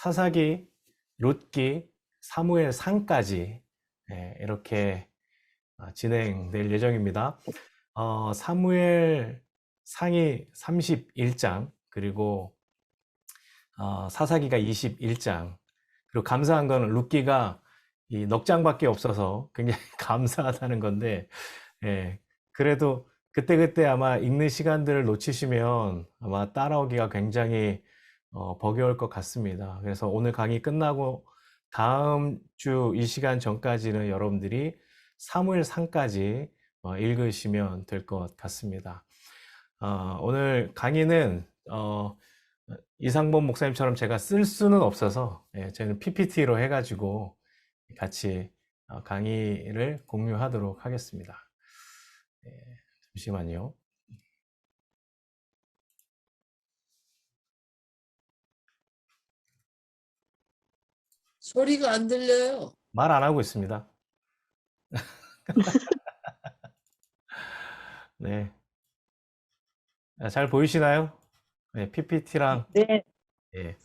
사사기, 룻기, 사무엘 상까지 이렇게 진행될 예정입니다. 사무엘 상이 31장, 그리고 사사기가 21장, 그리고 감사한 거는 룻기가 이 넉 장밖에 없어서 굉장히 감사하다는 건데, 그래도 그때그때 아마 읽는 시간들을 놓치시면 아마 따라오기가 굉장히 버거울 것 같습니다. 그래서 오늘 강의 끝나고 다음 주 이 시간 전까지는 여러분들이 사무엘 상까지 읽으시면 될 것 같습니다. 오늘 강의는 이상범 목사님처럼 제가 쓸 수는 없어서 저는 PPT로 해가지고 같이 강의를 공유하도록 하겠습니다. 잠시만요. 소리가 안 들려요. 말 안 하고 있습니다. 네. 잘 보이시나요? 네, PPT랑. 네. 예.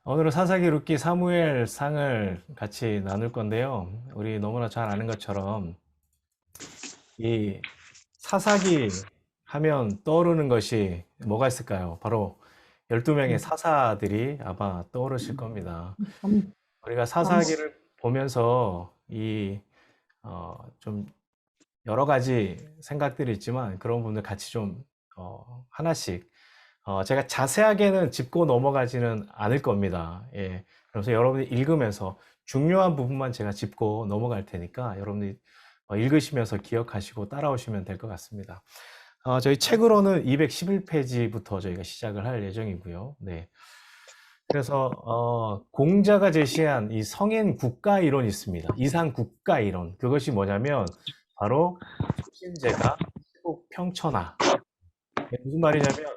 오늘은 사사기, 룻기, 사무엘 상을 같이 나눌 건데요. 우리 너무나 잘 아는 것처럼 이 사사기 하면 떠오르는 것이 뭐가 있을까요? 바로 12명의 사사들이 아마 떠오르실 겁니다. 우리가 사사기를 보면서 좀 여러 가지 생각들이 있지만 그런 부분들 같이 좀 하나씩 제가 자세하게는 짚고 넘어가지는 않을 겁니다. 예. 그래서 여러분이 읽으면서 중요한 부분만 제가 짚고 넘어갈 테니까 여러분들이 읽으시면서 기억하시고 따라오시면 될 것 같습니다. 저희 책으로는 211페이지부터 저희가 시작을 할 예정이고요. 네. 그래서 공자가 제시한 이 성인 국가 이론이 있습니다. 이상 국가 이론. 그것이 뭐냐면 바로 신제가 세국 평천하. 무슨 말이냐면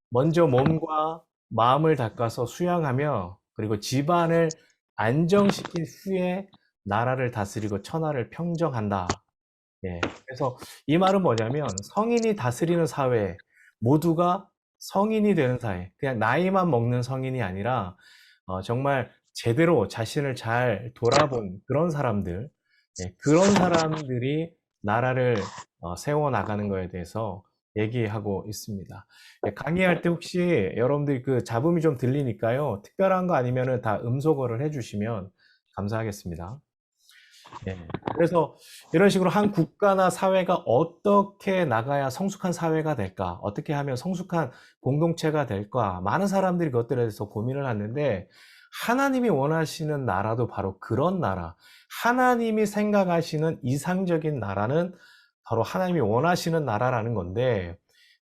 먼저 몸과 마음을 닦아서 수양하며 그리고 집안을 안정시킨 후에 나라를 다스리고 천하를 평정한다. 그래서 이 말은 뭐냐면 성인이 다스리는 사회, 모두가 성인이 되는 사회, 그냥 나이만 먹는 성인이 아니라 정말 제대로 자신을 잘 돌아본 그런 사람들, 그런 사람들이 나라를 세워나가는 거에 대해서 얘기하고 있습니다. 강의할 때 혹시 여러분들 그 잡음이 좀 들리니까요, 특별한 거 아니면은 다 음소거를 해주시면 감사하겠습니다. 그래서 이런 식으로 한 국가나 사회가 어떻게 나가야 성숙한 사회가 될까? 어떻게 하면 성숙한 공동체가 될까? 많은 사람들이 그것들에 대해서 고민을 하는데 하나님이 원하시는 나라도 바로 그런 나라, 하나님이 생각하시는 이상적인 나라는 바로 하나님이 원하시는 나라라는 건데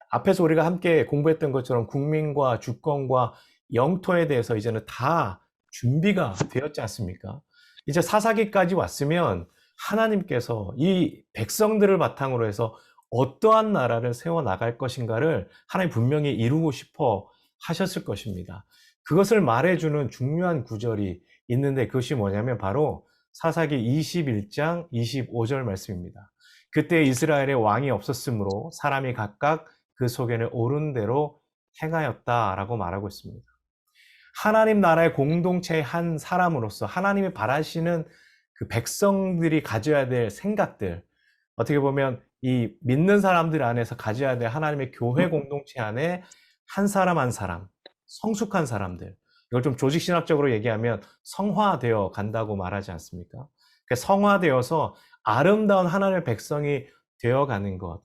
앞에서 우리가 함께 공부했던 것처럼 국민과 주권과 영토에 대해서 이제는 다 준비가 되었지 않습니까? 이제 사사기까지 왔으면 하나님께서 이 백성들을 바탕으로 해서 어떠한 나라를 세워나갈 것인가를 하나님 분명히 이루고 싶어 하셨을 것입니다. 그것을 말해주는 중요한 구절이 있는데 그것이 뭐냐면 바로 사사기 21장 25절 말씀입니다. 그때 이스라엘에 왕이 없었으므로 사람이 각각 그 소견에 오른 대로 행하였다라고 말하고 있습니다. 하나님 나라의 공동체의 한 사람으로서 하나님이 바라시는 그 백성들이 가져야 될 생각들, 어떻게 보면 이 믿는 사람들 안에서 가져야 될 하나님의 교회 공동체 안에 한 사람 한 사람, 성숙한 사람들, 이걸 좀 조직신학적으로 얘기하면 성화되어 간다고 말하지 않습니까? 성화되어서 아름다운 하나님의 백성이 되어가는 것,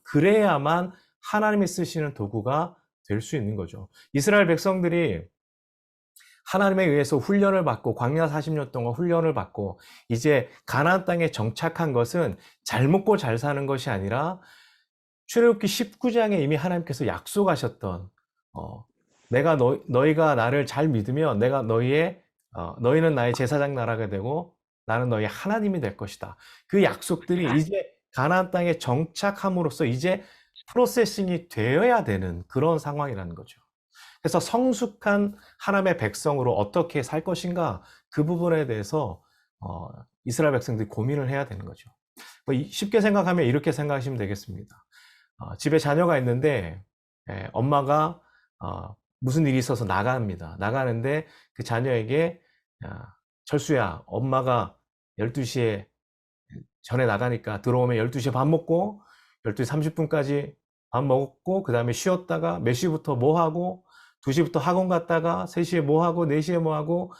그래야만 하나님이 쓰시는 도구가 될 수 있는 거죠. 이스라엘 백성들이 하나님에 의해서 훈련을 받고 광야 40년 동안 훈련을 받고 이제 가나안 땅에 정착한 것은 잘 먹고 잘 사는 것이 아니라 출애굽기 19장에 이미 하나님께서 약속하셨던 내가 너희가 나를 잘 믿으면 내가 너희는 나의 제사장 나라가 되고 나는 너희의 하나님이 될 것이다. 그 약속들이 이제 가나안 땅에 정착함으로써 이제 프로세싱이 되어야 되는 그런 상황이라는 거죠. 그래서 성숙한 하나님의 백성으로 어떻게 살 것인가 그 부분에 대해서 이스라엘 백성들이 고민을 해야 되는 거죠. 쉽게 생각하면 이렇게 생각하시면 되겠습니다. 집에 자녀가 있는데 엄마가 무슨 일이 있어서 나갑니다. 나가는데 그 자녀에게, 야, 철수야, 엄마가 12시에 전에 나가니까 들어오면 12시에 밥 먹고 12시 30분까지 밥 먹고 그 다음에 쉬었다가 몇 시부터 뭐 하고 2시부터 학원 갔다가 3시에 뭐 하고 4시에 뭐 하고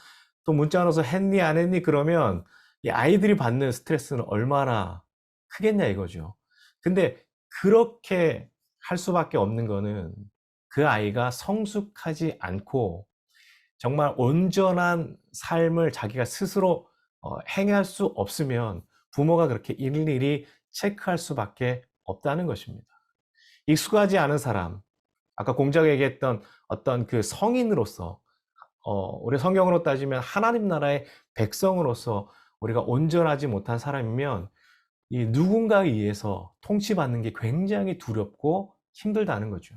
또 문자 와서 했니 안 했니 그러면 이 아이들이 받는 스트레스는 얼마나 크겠냐 이거죠. 근데 그렇게 할 수밖에 없는 거는 그 아이가 성숙하지 않고 정말 온전한 삶을 자기가 스스로 행할 수 없으면 부모가 그렇게 일일이 체크할 수밖에 없다는 것입니다. 익숙하지 않은 사람, 아까 공자가 얘기했던 어떤 그 성인으로서, 우리 성경으로 따지면 하나님 나라의 백성으로서 우리가 온전하지 못한 사람이면 이 누군가에 의해서 통치받는 게 굉장히 두렵고 힘들다는 거죠.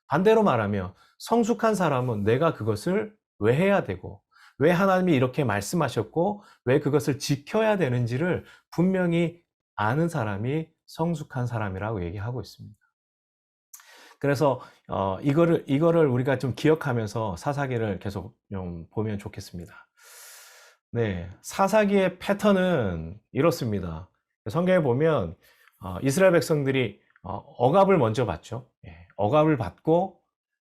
반대로 말하면 성숙한 사람은 내가 그것을 왜 해야 되고, 왜 하나님이 이렇게 말씀하셨고, 왜 그것을 지켜야 되는지를 분명히 아는 사람이 성숙한 사람이라고 얘기하고 있습니다. 그래서 이거를 우리가 좀 기억하면서 사사기를 계속 좀 보면 좋겠습니다. 네, 사사기의 패턴은 이렇습니다. 성경에 보면 이스라엘 백성들이 억압을 먼저 받죠. 예, 억압을 받고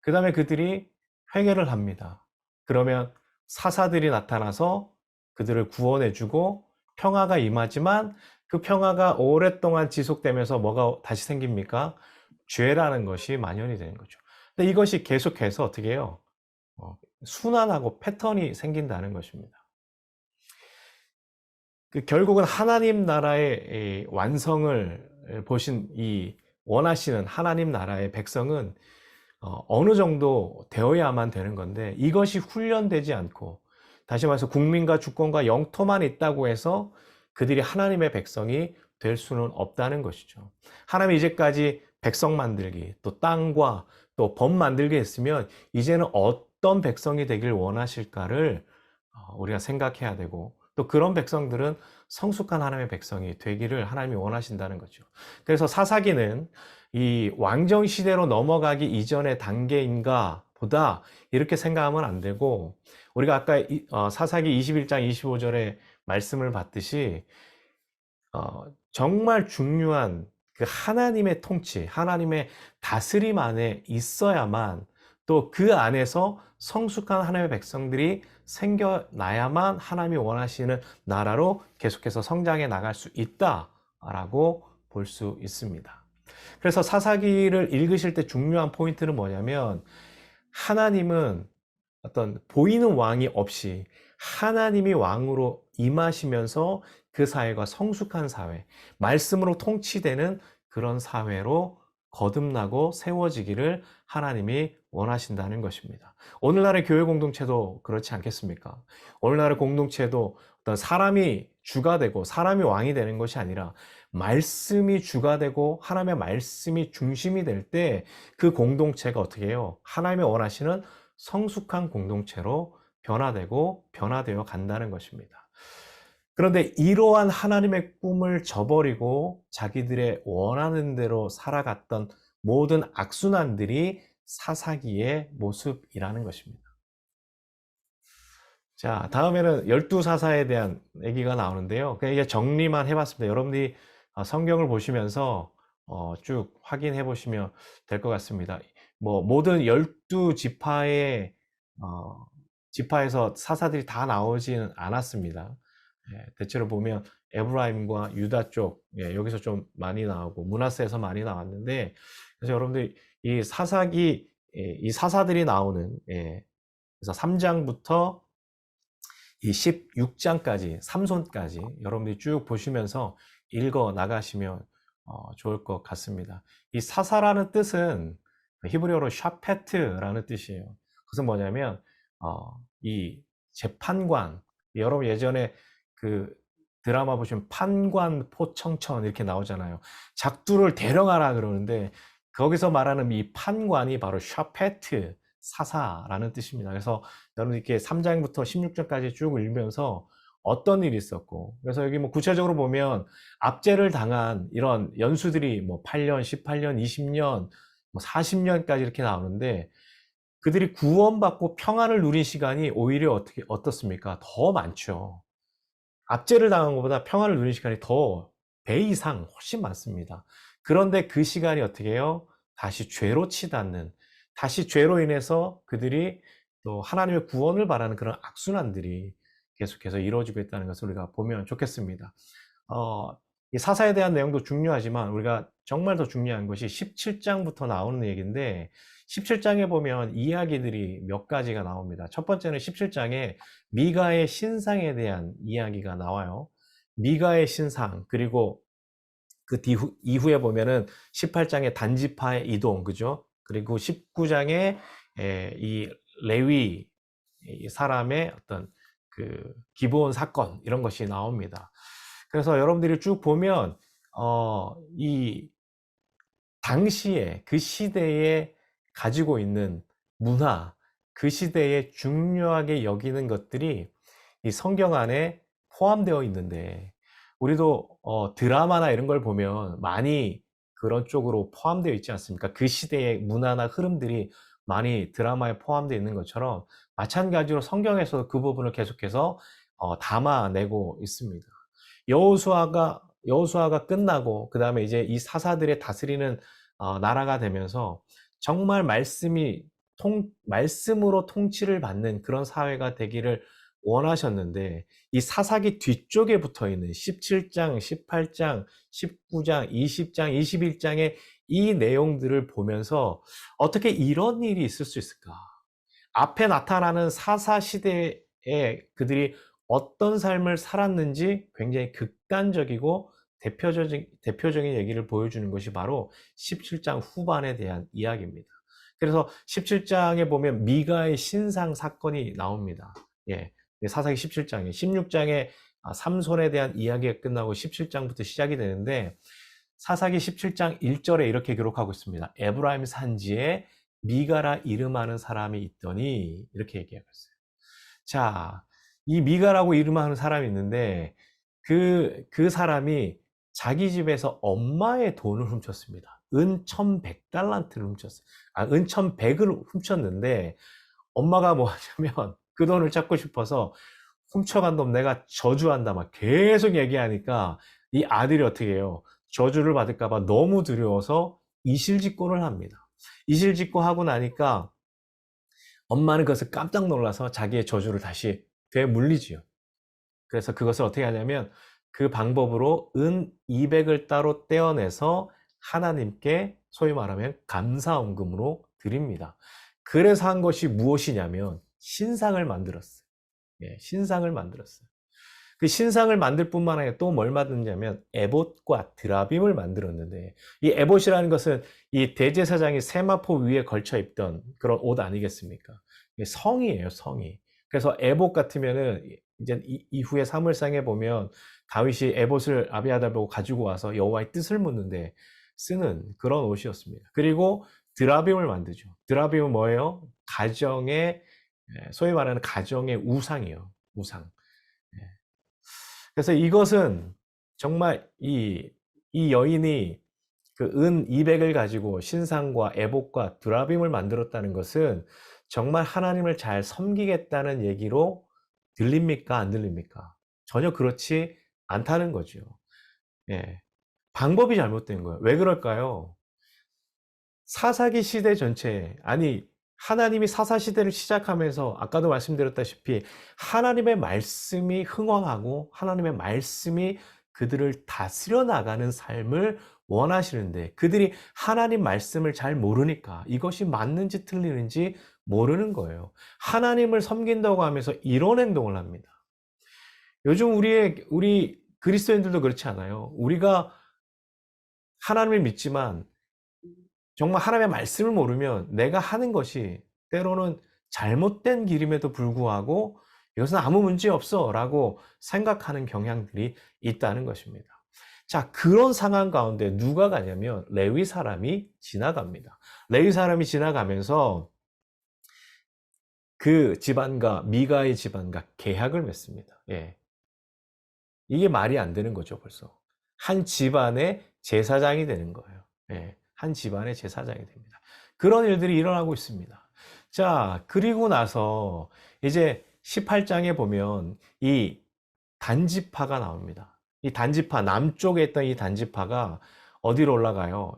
그 다음에 그들이 회개를 합니다. 그러면 사사들이 나타나서 그들을 구원해주고 평화가 임하지만 그 평화가 오랫동안 지속되면서 뭐가 다시 생깁니까? 죄라는 것이 만연이 되는 거죠. 근데 이것이 계속해서 어떻게 해요? 순환하고 패턴이 생긴다는 것입니다. 결국은 하나님 나라의 완성을 보신 원하시는 하나님 나라의 백성은 어느 정도 되어야만 되는 건데 이것이 훈련되지 않고 다시 말해서 국민과 주권과 영토만 있다고 해서 그들이 하나님의 백성이 될 수는 없다는 것이죠. 하나님이 이제까지 백성 만들기, 또 땅과 또 법 만들기 했으면 이제는 어떤 백성이 되길 원하실까를 우리가 생각해야 되고 또 그런 백성들은 성숙한 하나님의 백성이 되기를 하나님이 원하신다는 거죠. 그래서 사사기는 이 왕정 시대로 넘어가기 이전의 단계인가 보다 이렇게 생각하면 안 되고 우리가 아까 사사기 21장 25절에 말씀을 봤듯이 정말 중요한 그 하나님의 통치, 하나님의 다스림 안에 있어야만 또 그 안에서 성숙한 하나님의 백성들이 생겨나야만 하나님이 원하시는 나라로 계속해서 성장해 나갈 수 있다라고 볼 수 있습니다. 그래서 사사기를 읽으실 때 중요한 포인트는 뭐냐면 하나님은 어떤 보이는 왕이 없이 하나님이 왕으로 임하시면서 그 사회가 성숙한 사회, 말씀으로 통치되는 그런 사회로 거듭나고 세워지기를 하나님이 원하신다는 것입니다. 오늘날의 교회 공동체도 그렇지 않겠습니까? 오늘날의 공동체도 어떤 사람이 주가 되고 사람이 왕이 되는 것이 아니라 말씀이 주가 되고 하나님의 말씀이 중심이 될 때 그 공동체가 어떻게 해요? 하나님의 원하시는 성숙한 공동체로 변화되어 간다는 것입니다. 그런데 이러한 하나님의 꿈을 저버리고 자기들의 원하는 대로 살아갔던 모든 악순환들이 사사기의 모습이라는 것입니다. 자, 다음에는 12사사에 대한 얘기가 나오는데요. 그냥 이게 정리만 해봤습니다. 여러분들이 성경을 보시면서 쭉 확인해 보시면 될 것 같습니다. 모든 12지파의 지파에서 사사들이 다 나오지는 않았습니다. 예, 대체로 보면 에브라임과 유다 쪽, 예, 여기서 좀 많이 나오고 므낫세에서 많이 나왔는데, 그래서 여러분들 이 사사기, 이 사사들이 나오는, 예, 그래서 3장부터 이 16장까지, 삼손까지 여러분들이 쭉 보시면서 읽어 나가시면 좋을 것 같습니다. 이 사사라는 뜻은 히브리어로 샤페트라는 뜻이에요. 그것은 뭐냐면 이 재판관, 여러분 예전에 그 드라마 보시면 판관 포청천 이렇게 나오잖아요. 작두를 데려가라 그러는데 거기서 말하는 이 판관이 바로 샤페트, 사사라는 뜻입니다. 그래서 여러분 이렇게 3장부터 16장까지 쭉 읽으면서 어떤 일이 있었고, 그래서 여기 뭐 구체적으로 보면 압제를 당한 이런 연수들이 뭐 8년, 18년, 20년, 뭐 40년까지 이렇게 나오는데 그들이 구원받고 평안을 누린 시간이 오히려 어떻습니까? 더 많죠. 압제를 당한 것보다 평안을 누린 시간이 더 배 이상 훨씬 많습니다. 그런데 그 시간이 어떻게 해요? 다시 죄로 치닫는, 다시 죄로 인해서 그들이 또 하나님의 구원을 바라는 그런 악순환들이 계속해서 이루어지고 있다는 것을 우리가 보면 좋겠습니다. 이 사사에 대한 내용도 중요하지만 우리가 정말 더 중요한 것이 17장부터 나오는 얘기인데, 17장에 보면 이야기들이 몇 가지가 나옵니다. 첫 번째는 17장에 미가의 신상에 대한 이야기가 나와요. 미가의 신상, 그리고 그 이후에 보면은 18장의 단지파의 이동, 그죠? 그리고 19장에 이 레위 이 사람의 어떤 그 기본 사건, 이런 것이 나옵니다. 그래서 여러분들이 쭉 보면 이 당시에 그 시대에 가지고 있는 문화, 그 시대에 중요하게 여기는 것들이 이 성경 안에 포함되어 있는데, 우리도 드라마나 이런 걸 보면 많이 그런 쪽으로 포함되어 있지 않습니까? 그 시대의 문화나 흐름들이 많이 드라마에 포함되어 있는 것처럼 마찬가지로 성경에서 그 부분을 계속해서 담아내고 있습니다. 여호수아가 끝나고 그 다음에 이제 이 사사들의 다스리는 나라가 되면서 정말 말씀으로 통치를 받는 그런 사회가 되기를 원하셨는데, 이 사사기 뒤쪽에 붙어 있는 17장, 18장, 19장, 20장, 21장의 이 내용들을 보면서 어떻게 이런 일이 있을 수 있을까? 앞에 나타나는 사사 시대에 그들이 어떤 삶을 살았는지 굉장히 극단적이고 대표적인 얘기를 보여주는 것이 바로 17장 후반에 대한 이야기입니다. 그래서 17장에 보면 미가의 신상 사건이 나옵니다. 예, 사사기 17장에, 16장에 삼손에 대한 이야기가 끝나고 17장부터 시작이 되는데, 사사기 17장 1절에 이렇게 기록하고 있습니다. 에브라임 산지에 미가라 이름하는 사람이 있더니, 이렇게 얘기하고 있어요. 자, 이 미가라고 이름하는 사람이 있는데, 그 사람이 자기 집에서 엄마의 돈을 훔쳤습니다. 은 1100달란트를 훔쳤어요. 은 1100을 훔쳤는데, 엄마가 뭐 하냐면 그 돈을 찾고 싶어서 훔쳐간 놈 내가 저주한다 막 계속 얘기하니까, 이 아들이 어떻게 해요? 저주를 받을까봐 너무 두려워서 이실직고를 합니다. 이실직고 하고 나니까 엄마는 그것을 깜짝 놀라서 자기의 저주를 다시 되물리지요. 그래서 그것을 어떻게 하냐면 그 방법으로 은 200을 따로 떼어내서 하나님께 소위 말하면 감사원금으로 드립니다. 그래서 한 것이 무엇이냐면 신상을 만들었어요. 예, 신상을 만들었어요. 그 신상을 만들 뿐만 아니라 또 뭘 만드냐면 에봇과 드라빔을 만들었는데, 이 에봇이라는 것은 이 대제사장이 세마포 위에 걸쳐 입던 그런 옷 아니겠습니까? 성이에요, 성이. 그래서 에봇 같으면은 이제 이후에 사무엘상에 보면 다윗이 에봇을 아비아달 보고 가지고 와서 여호와의 뜻을 묻는데 쓰는 그런 옷이었습니다. 그리고 드라빔을 만들죠. 드라빔은 뭐예요? 소위 말하는 가정의 우상이에요. 우상. 그래서 이것은 정말 이 여인이 그 은 200을 가지고 신상과 에봇과 드라빔을 만들었다는 것은 정말 하나님을 잘 섬기겠다는 얘기로 들립니까? 안 들립니까? 전혀 그렇지 않다는 거죠. 예. 방법이 잘못된 거예요. 왜 그럴까요? 사사기 시대 전체에, 아니, 하나님이 사사 시대를 시작하면서 아까도 말씀드렸다시피 하나님의 말씀이 흥왕하고 하나님의 말씀이 그들을 다스려 나가는 삶을 원하시는데, 그들이 하나님 말씀을 잘 모르니까 이것이 맞는지 틀리는지 모르는 거예요. 하나님을 섬긴다고 하면서 이런 행동을 합니다. 요즘 우리 그리스도인들도 그렇지 않아요? 우리가 하나님을 믿지만 정말 하나님의 말씀을 모르면 내가 하는 것이 때로는 잘못된 길임에도 불구하고 이것은 아무 문제 없어 라고 생각하는 경향들이 있다는 것입니다. 자, 그런 상황 가운데 누가 가냐면 레위 사람이 지나갑니다. 레위 사람이 지나가면서 그 집안과 미가의 집안과 계약을 맺습니다. 예. 이게 말이 안 되는 거죠, 벌써. 한 집안의 제사장이 되는 거예요. 예. 한 집안의 제사장이 됩니다. 그런 일들이 일어나고 있습니다. 자, 그리고 나서 이제 18장에 보면 이 단지파가 나옵니다. 이 단지파, 남쪽에 있던 이 단지파가 어디로 올라가요?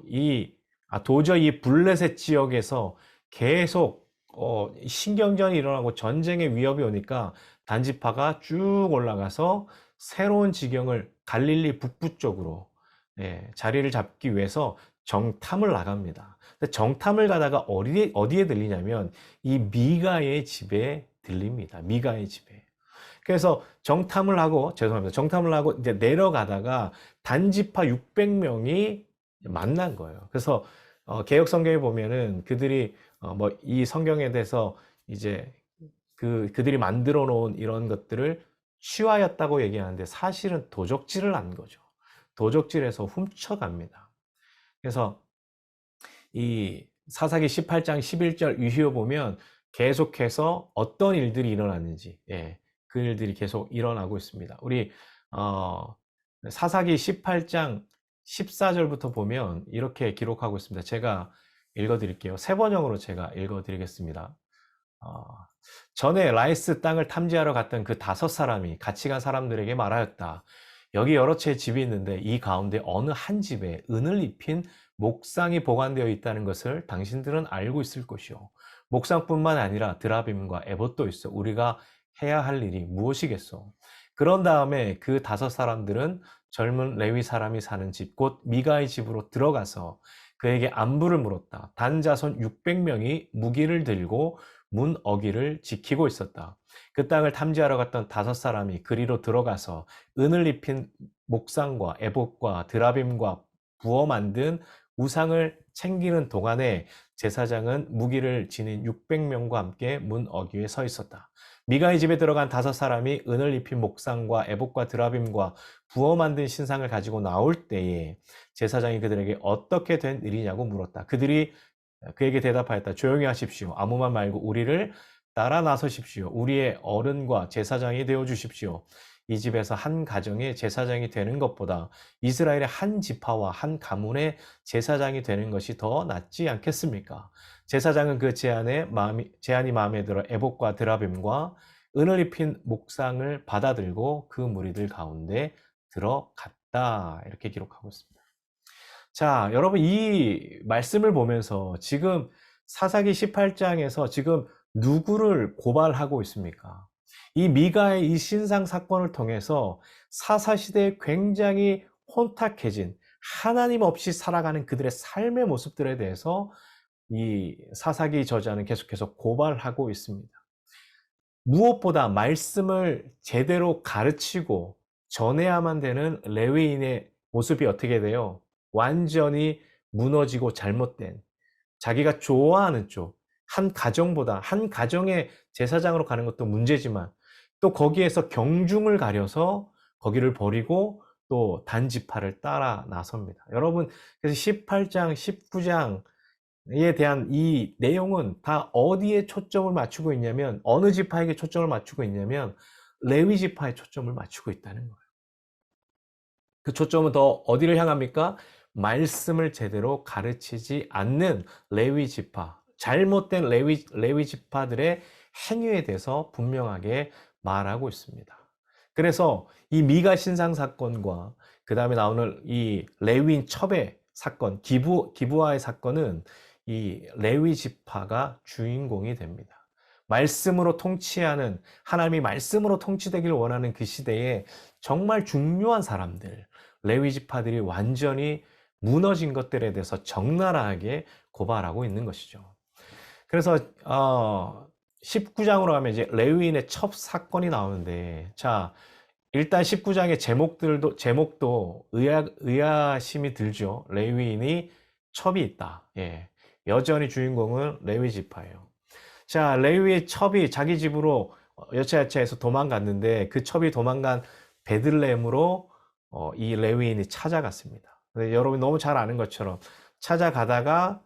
도저히 이 블레셋 지역에서 계속 신경전이 일어나고 전쟁의 위협이 오니까 단지파가 쭉 올라가서 새로운 지경을 갈릴리 북부 쪽으로 자리를 잡기 위해서 정탐을 나갑니다. 근데 정탐을 가다가 어디에 들리냐면 이 미가의 집에 들립니다. 미가의 집에. 그래서 정탐을 하고 이제 내려가다가 단지파 600명이 만난 거예요. 그래서 개역 성경에 보면은 그들이 뭐 이 성경에 대해서 이제 그들이 만들어 놓은 이런 것들을 취하였다고 얘기하는데 사실은 도적질을 한 거죠. 도적질해서 훔쳐갑니다. 그래서 이 사사기 18장 11절 이후에 보면 계속해서 어떤 일들이 일어났는지, 그 일들이 계속 일어나고 있습니다. 우리 사사기 18장 14절부터 보면 이렇게 기록하고 있습니다. 제가 읽어드릴게요. 세 번역으로 제가 읽어드리겠습니다. 어, 전에 라이스 땅을 탐지하러 갔던 그 5사람이 같이 간 사람들에게 말하였다. 여기 여러 채의 집이 있는데 이 가운데 어느 한 집에 은을 입힌 목상이 보관되어 있다는 것을 당신들은 알고 있을 것이요. 목상뿐만 아니라 드라빔과 에봇도 있어. 우리가 해야 할 일이 무엇이겠소? 그런 다음에 그 5사람들은 젊은 레위 사람이 사는 집, 곧 미가의 집으로 들어가서 그에게 안부를 물었다. 단자손 600명이 무기를 들고 문 어기를 지키고 있었다. 그 땅을 탐지하러 갔던 5사람이 그리로 들어가서 은을 입힌 목상과 에봇과 드라빔과 부어 만든 우상을 챙기는 동안에 제사장은 무기를 지닌 600명과 함께 문 어귀에 서 있었다. 미가의 집에 들어간 5사람이 은을 입힌 목상과 에봇과 드라빔과 부어 만든 신상을 가지고 나올 때에 제사장이 그들에게 어떻게 된 일이냐고 물었다. 그들이 그에게 대답하였다. 조용히 하십시오. 아무 말 말고 우리를 따라 나서십시오. 우리의 어른과 제사장이 되어 주십시오. 이 집에서 한 가정의 제사장이 되는 것보다 이스라엘의 한 지파와 한 가문의 제사장이 되는 것이 더 낫지 않겠습니까? 제사장은 그 제안이 마음에 들어 에봇과 드라빔과 은을 입힌 목상을 받아들고 그 무리들 가운데 들어갔다. 이렇게 기록하고 있습니다. 자, 여러분 이 말씀을 보면서 지금 사사기 18장에서 지금 누구를 고발하고 있습니까? 이 미가의 이 신상 사건을 통해서 사사시대에 굉장히 혼탁해진 하나님 없이 살아가는 그들의 삶의 모습들에 대해서 이 사사기 저자는 계속해서 고발하고 있습니다. 무엇보다 말씀을 제대로 가르치고 전해야만 되는 레위인의 모습이 어떻게 돼요? 완전히 무너지고 잘못된 자기가 좋아하는 쪽, 한 가정보다 한 가정의 제사장으로 가는 것도 문제지만 또 거기에서 경중을 가려서 거기를 버리고 또 단지파를 따라 나섭니다. 여러분, 그래서 18장, 19장에 대한 이 내용은 다 어디에 초점을 맞추고 있냐면 어느 지파에게 초점을 맞추고 있냐면 레위 지파에 초점을 맞추고 있다는 거예요. 그 초점은 더 어디를 향합니까? 말씀을 제대로 가르치지 않는 레위 지파, 잘못된 레위 지파들의 행위에 대해서 분명하게 말하고 있습니다. 그래서 이 미가 신상 사건과 그 다음에 나오는 이 레위인 첩의 사건, 기부아의 사건은 이 레위 지파가 주인공이 됩니다. 말씀으로 통치하는, 하나님이 말씀으로 통치되기를 원하는 그 시대에 정말 중요한 사람들, 레위 지파들이 완전히 무너진 것들에 대해서 적나라하게 고발하고 있는 것이죠. 그래서 19장으로 가면 이제 레위인의 첩 사건이 나오는데, 자, 일단 19장의 제목도 의아심이 들죠. 레위인이 첩이 있다. 여전히 주인공은 레위 지파예요. 자, 레위의 첩이 자기 집으로 여차여차해서 도망갔는데 그 첩이 도망간 베들레헴으로 이 레위인이 찾아갔습니다. 여러분이 너무 잘 아는 것처럼 찾아가다가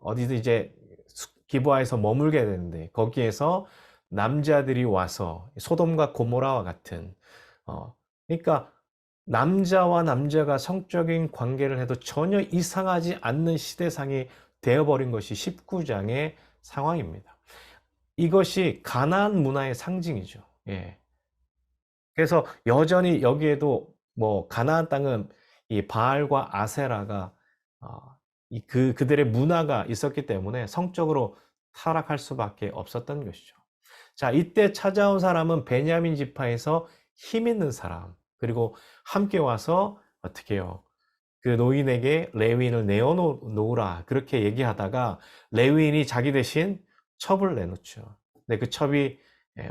어디든 이제 기브아에서 머물게 되는데 거기에서 남자들이 와서 소돔과 고모라와 같은 그러니까 남자와 남자가 성적인 관계를 해도 전혀 이상하지 않는 시대상이 되어버린 것이 19장의 상황입니다. 이것이 가나안 문화의 상징이죠. 예. 그래서 여전히 여기에도 뭐 가나안 땅은 이 바알과 아세라가 그들의 문화가 있었기 때문에 성적으로 타락할 수밖에 없었던 것이죠. 자, 이때 찾아온 사람은 베냐민 지파에서 힘 있는 사람, 그리고 함께 와서 어떻게 해요? 그 노인에게 레위인을 내어놓으라 그렇게 얘기하다가 레위인이 자기 대신 첩을 내놓죠. 근데 그 첩이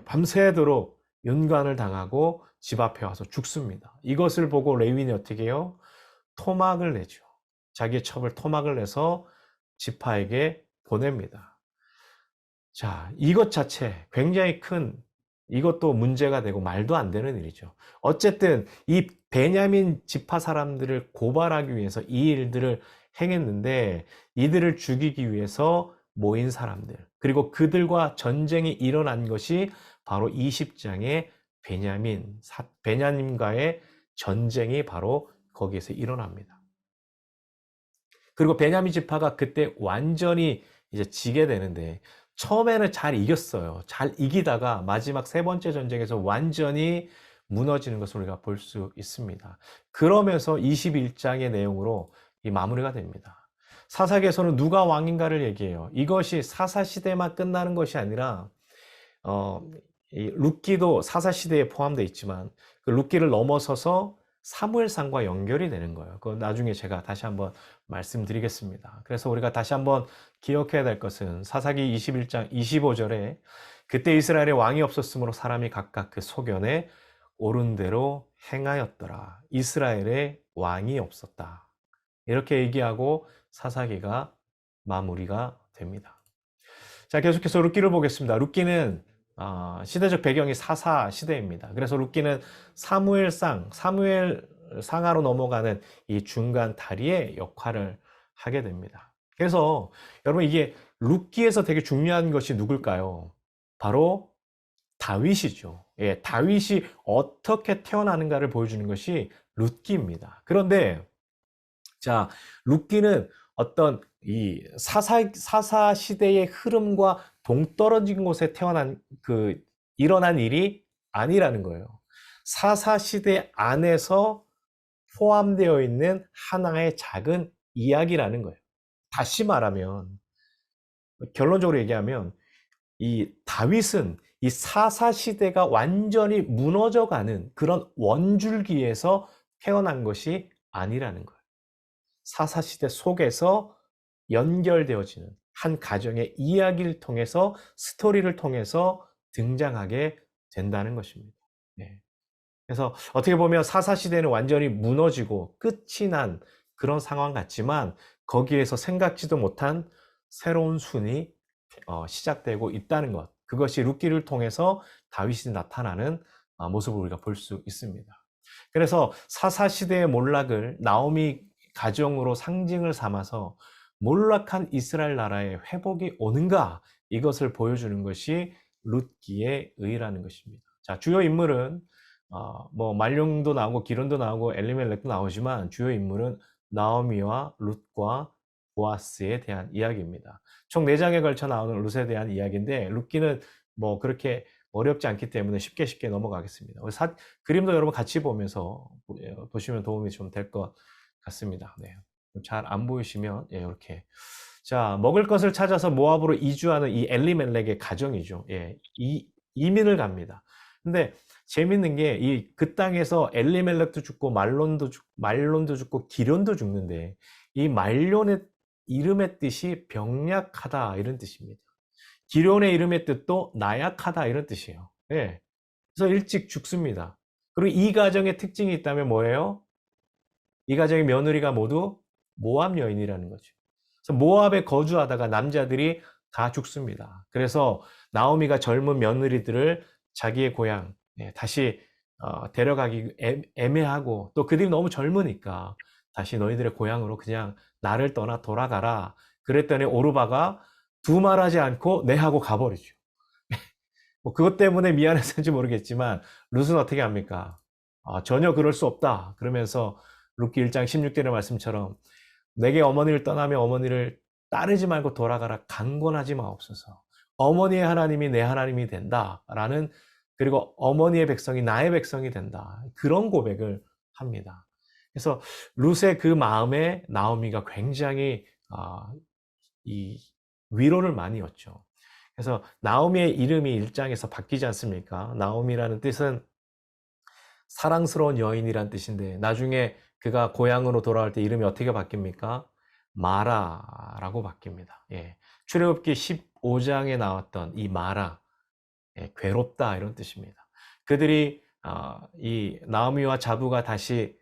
밤새도록 윤관을 당하고 집 앞에 와서 죽습니다. 이것을 보고 레위인이 어떻게 해요? 토막을 내죠. 자기의 첩을 토막을 내서 지파에게 보냅니다. 자, 이것 자체 굉장히 큰, 이것도 문제가 되고 말도 안 되는 일이죠. 어쨌든 이 베냐민 지파 사람들을 고발하기 위해서 이 일들을 행했는데, 이들을 죽이기 위해서 모인 사람들, 그리고 그들과 전쟁이 일어난 것이 바로 20장의 베냐민과의 전쟁이 바로 거기에서 일어납니다. 그리고 베냐민 지파가 그때 완전히 이제 지게 되는데, 처음에는 잘 이겼어요. 잘 이기다가 마지막 세 번째 전쟁에서 완전히 무너지는 것을 우리가 볼 수 있습니다. 그러면서 21장의 내용으로 이 마무리가 됩니다. 사사기에서는 누가 왕인가를 얘기해요. 이것이 사사시대만 끝나는 것이 아니라 이 룻기도 사사시대에 포함되어 있지만 그 룻기를 넘어서서 사무엘상과 연결이 되는 거예요. 그건 나중에 제가 다시 한번 말씀드리겠습니다. 그래서 우리가 다시 한번 기억해야 될 것은 사사기 21장 25절에 그때 이스라엘에 왕이 없었으므로 사람이 각각 그 소견에 옳은 대로 행하였더라. 이스라엘에 왕이 없었다. 이렇게 얘기하고 사사기가 마무리가 됩니다. 자, 계속해서 룻기를 보겠습니다. 룻기는 시대적 배경이 사사 시대입니다. 그래서 룻기는 사무엘상하로 넘어가는 이 중간 다리의 역할을 하게 됩니다. 그래서 여러분, 이게 룻기에서 되게 중요한 것이 누굴까요? 바로 다윗이죠. 예, 다윗이 어떻게 태어나는가를 보여주는 것이 룻기입니다. 그런데 자, 룻기는 어떤 이 사사 시대의 흐름과 동떨어진 곳에 일어난 일이 아니라는 거예요. 사사 시대 안에서 포함되어 있는 하나의 작은 이야기라는 거예요. 다시 말하면, 결론적으로 얘기하면, 이 다윗은 이 사사 시대가 완전히 무너져가는 그런 원줄기에서 태어난 것이 아니라는 거예요. 사사시대 속에서 연결되어지는 한 가정의 이야기를 통해서, 스토리를 통해서 등장하게 된다는 것입니다. 네. 그래서 어떻게 보면 사사시대는 완전히 무너지고 끝이 난 그런 상황 같지만, 거기에서 생각지도 못한 새로운 순이 시작되고 있다는 것, 그것이 룻기를 통해서 다윗이 나타나는 모습을 우리가 볼 수 있습니다. 그래서 사사시대의 몰락을 나오미 가정으로 상징을 삼아서 몰락한 이스라엘 나라의 회복이 오는가, 이것을 보여주는 것이 룻기의 의라는 것입니다. 자, 주요 인물은 뭐 말룡도 나오고 기론도 나오고 엘리멜렉도 나오지만, 주요 인물은 나오미와 룻과 보아스에 대한 이야기입니다. 총 4장에 걸쳐 나오는 룻에 대한 이야기인데, 룻기는 뭐 그렇게 어렵지 않기 때문에 쉽게 넘어가겠습니다. 그림도 여러분 같이 보면서 보시면 도움이 좀 될 것 같습니다. 네. 잘 안 보이시면 이렇게. 자, 먹을 것을 찾아서 모압으로 이주하는 이 엘리멜렉의 가정이죠. 예, 이민을 갑니다. 근데 재밌는 게 그 땅에서 엘리멜렉도 죽고 말론도 죽고 기련도 죽는데, 이 말론의 이름의 뜻이 병약하다 이런 뜻입니다. 기련의 이름의 뜻도 나약하다 이런 뜻이에요. 예. 그래서 일찍 죽습니다. 그리고 이 가정의 특징이 있다면 뭐예요? 이 가정의 며느리가 모두 모압 여인이라는 거죠. 그래서 모압에 거주하다가 남자들이 다 죽습니다. 그래서 나오미가 젊은 며느리들을 자기의 고향 다시 데려가기 애매하고, 또 그들이 너무 젊으니까 다시 너희들의 고향으로 그냥 나를 떠나 돌아가라. 그랬더니 오르바가 두말하지 않고 네 하고 가버리죠. 뭐 그것 때문에 미안해서인지 모르겠지만 룻은 어떻게 합니까? 전혀 그럴 수 없다. 그러면서 룻기 1장 16절의 말씀처럼 내게 어머니를 떠나며 어머니를 따르지 말고 돌아가라 강권하지 마옵소서. 어머니의 하나님이 내 하나님이 된다라는, 그리고 어머니의 백성이 나의 백성이 된다, 그런 고백을 합니다. 그래서 룻의 그 마음에 나오미가 굉장히 이 위로를 많이 얻죠. 그래서 나오미의 이름이 1장에서 바뀌지 않습니까? 나오미라는 뜻은 사랑스러운 여인이란 뜻인데, 나중에 그가 고향으로 돌아올 때 이름이 어떻게 바뀝니까? 마라라고 바뀝니다. 예. 출애굽기 15장에 나왔던 이 마라, 예, 괴롭다, 이런 뜻입니다. 그들이 이 나오미와 자부가 다시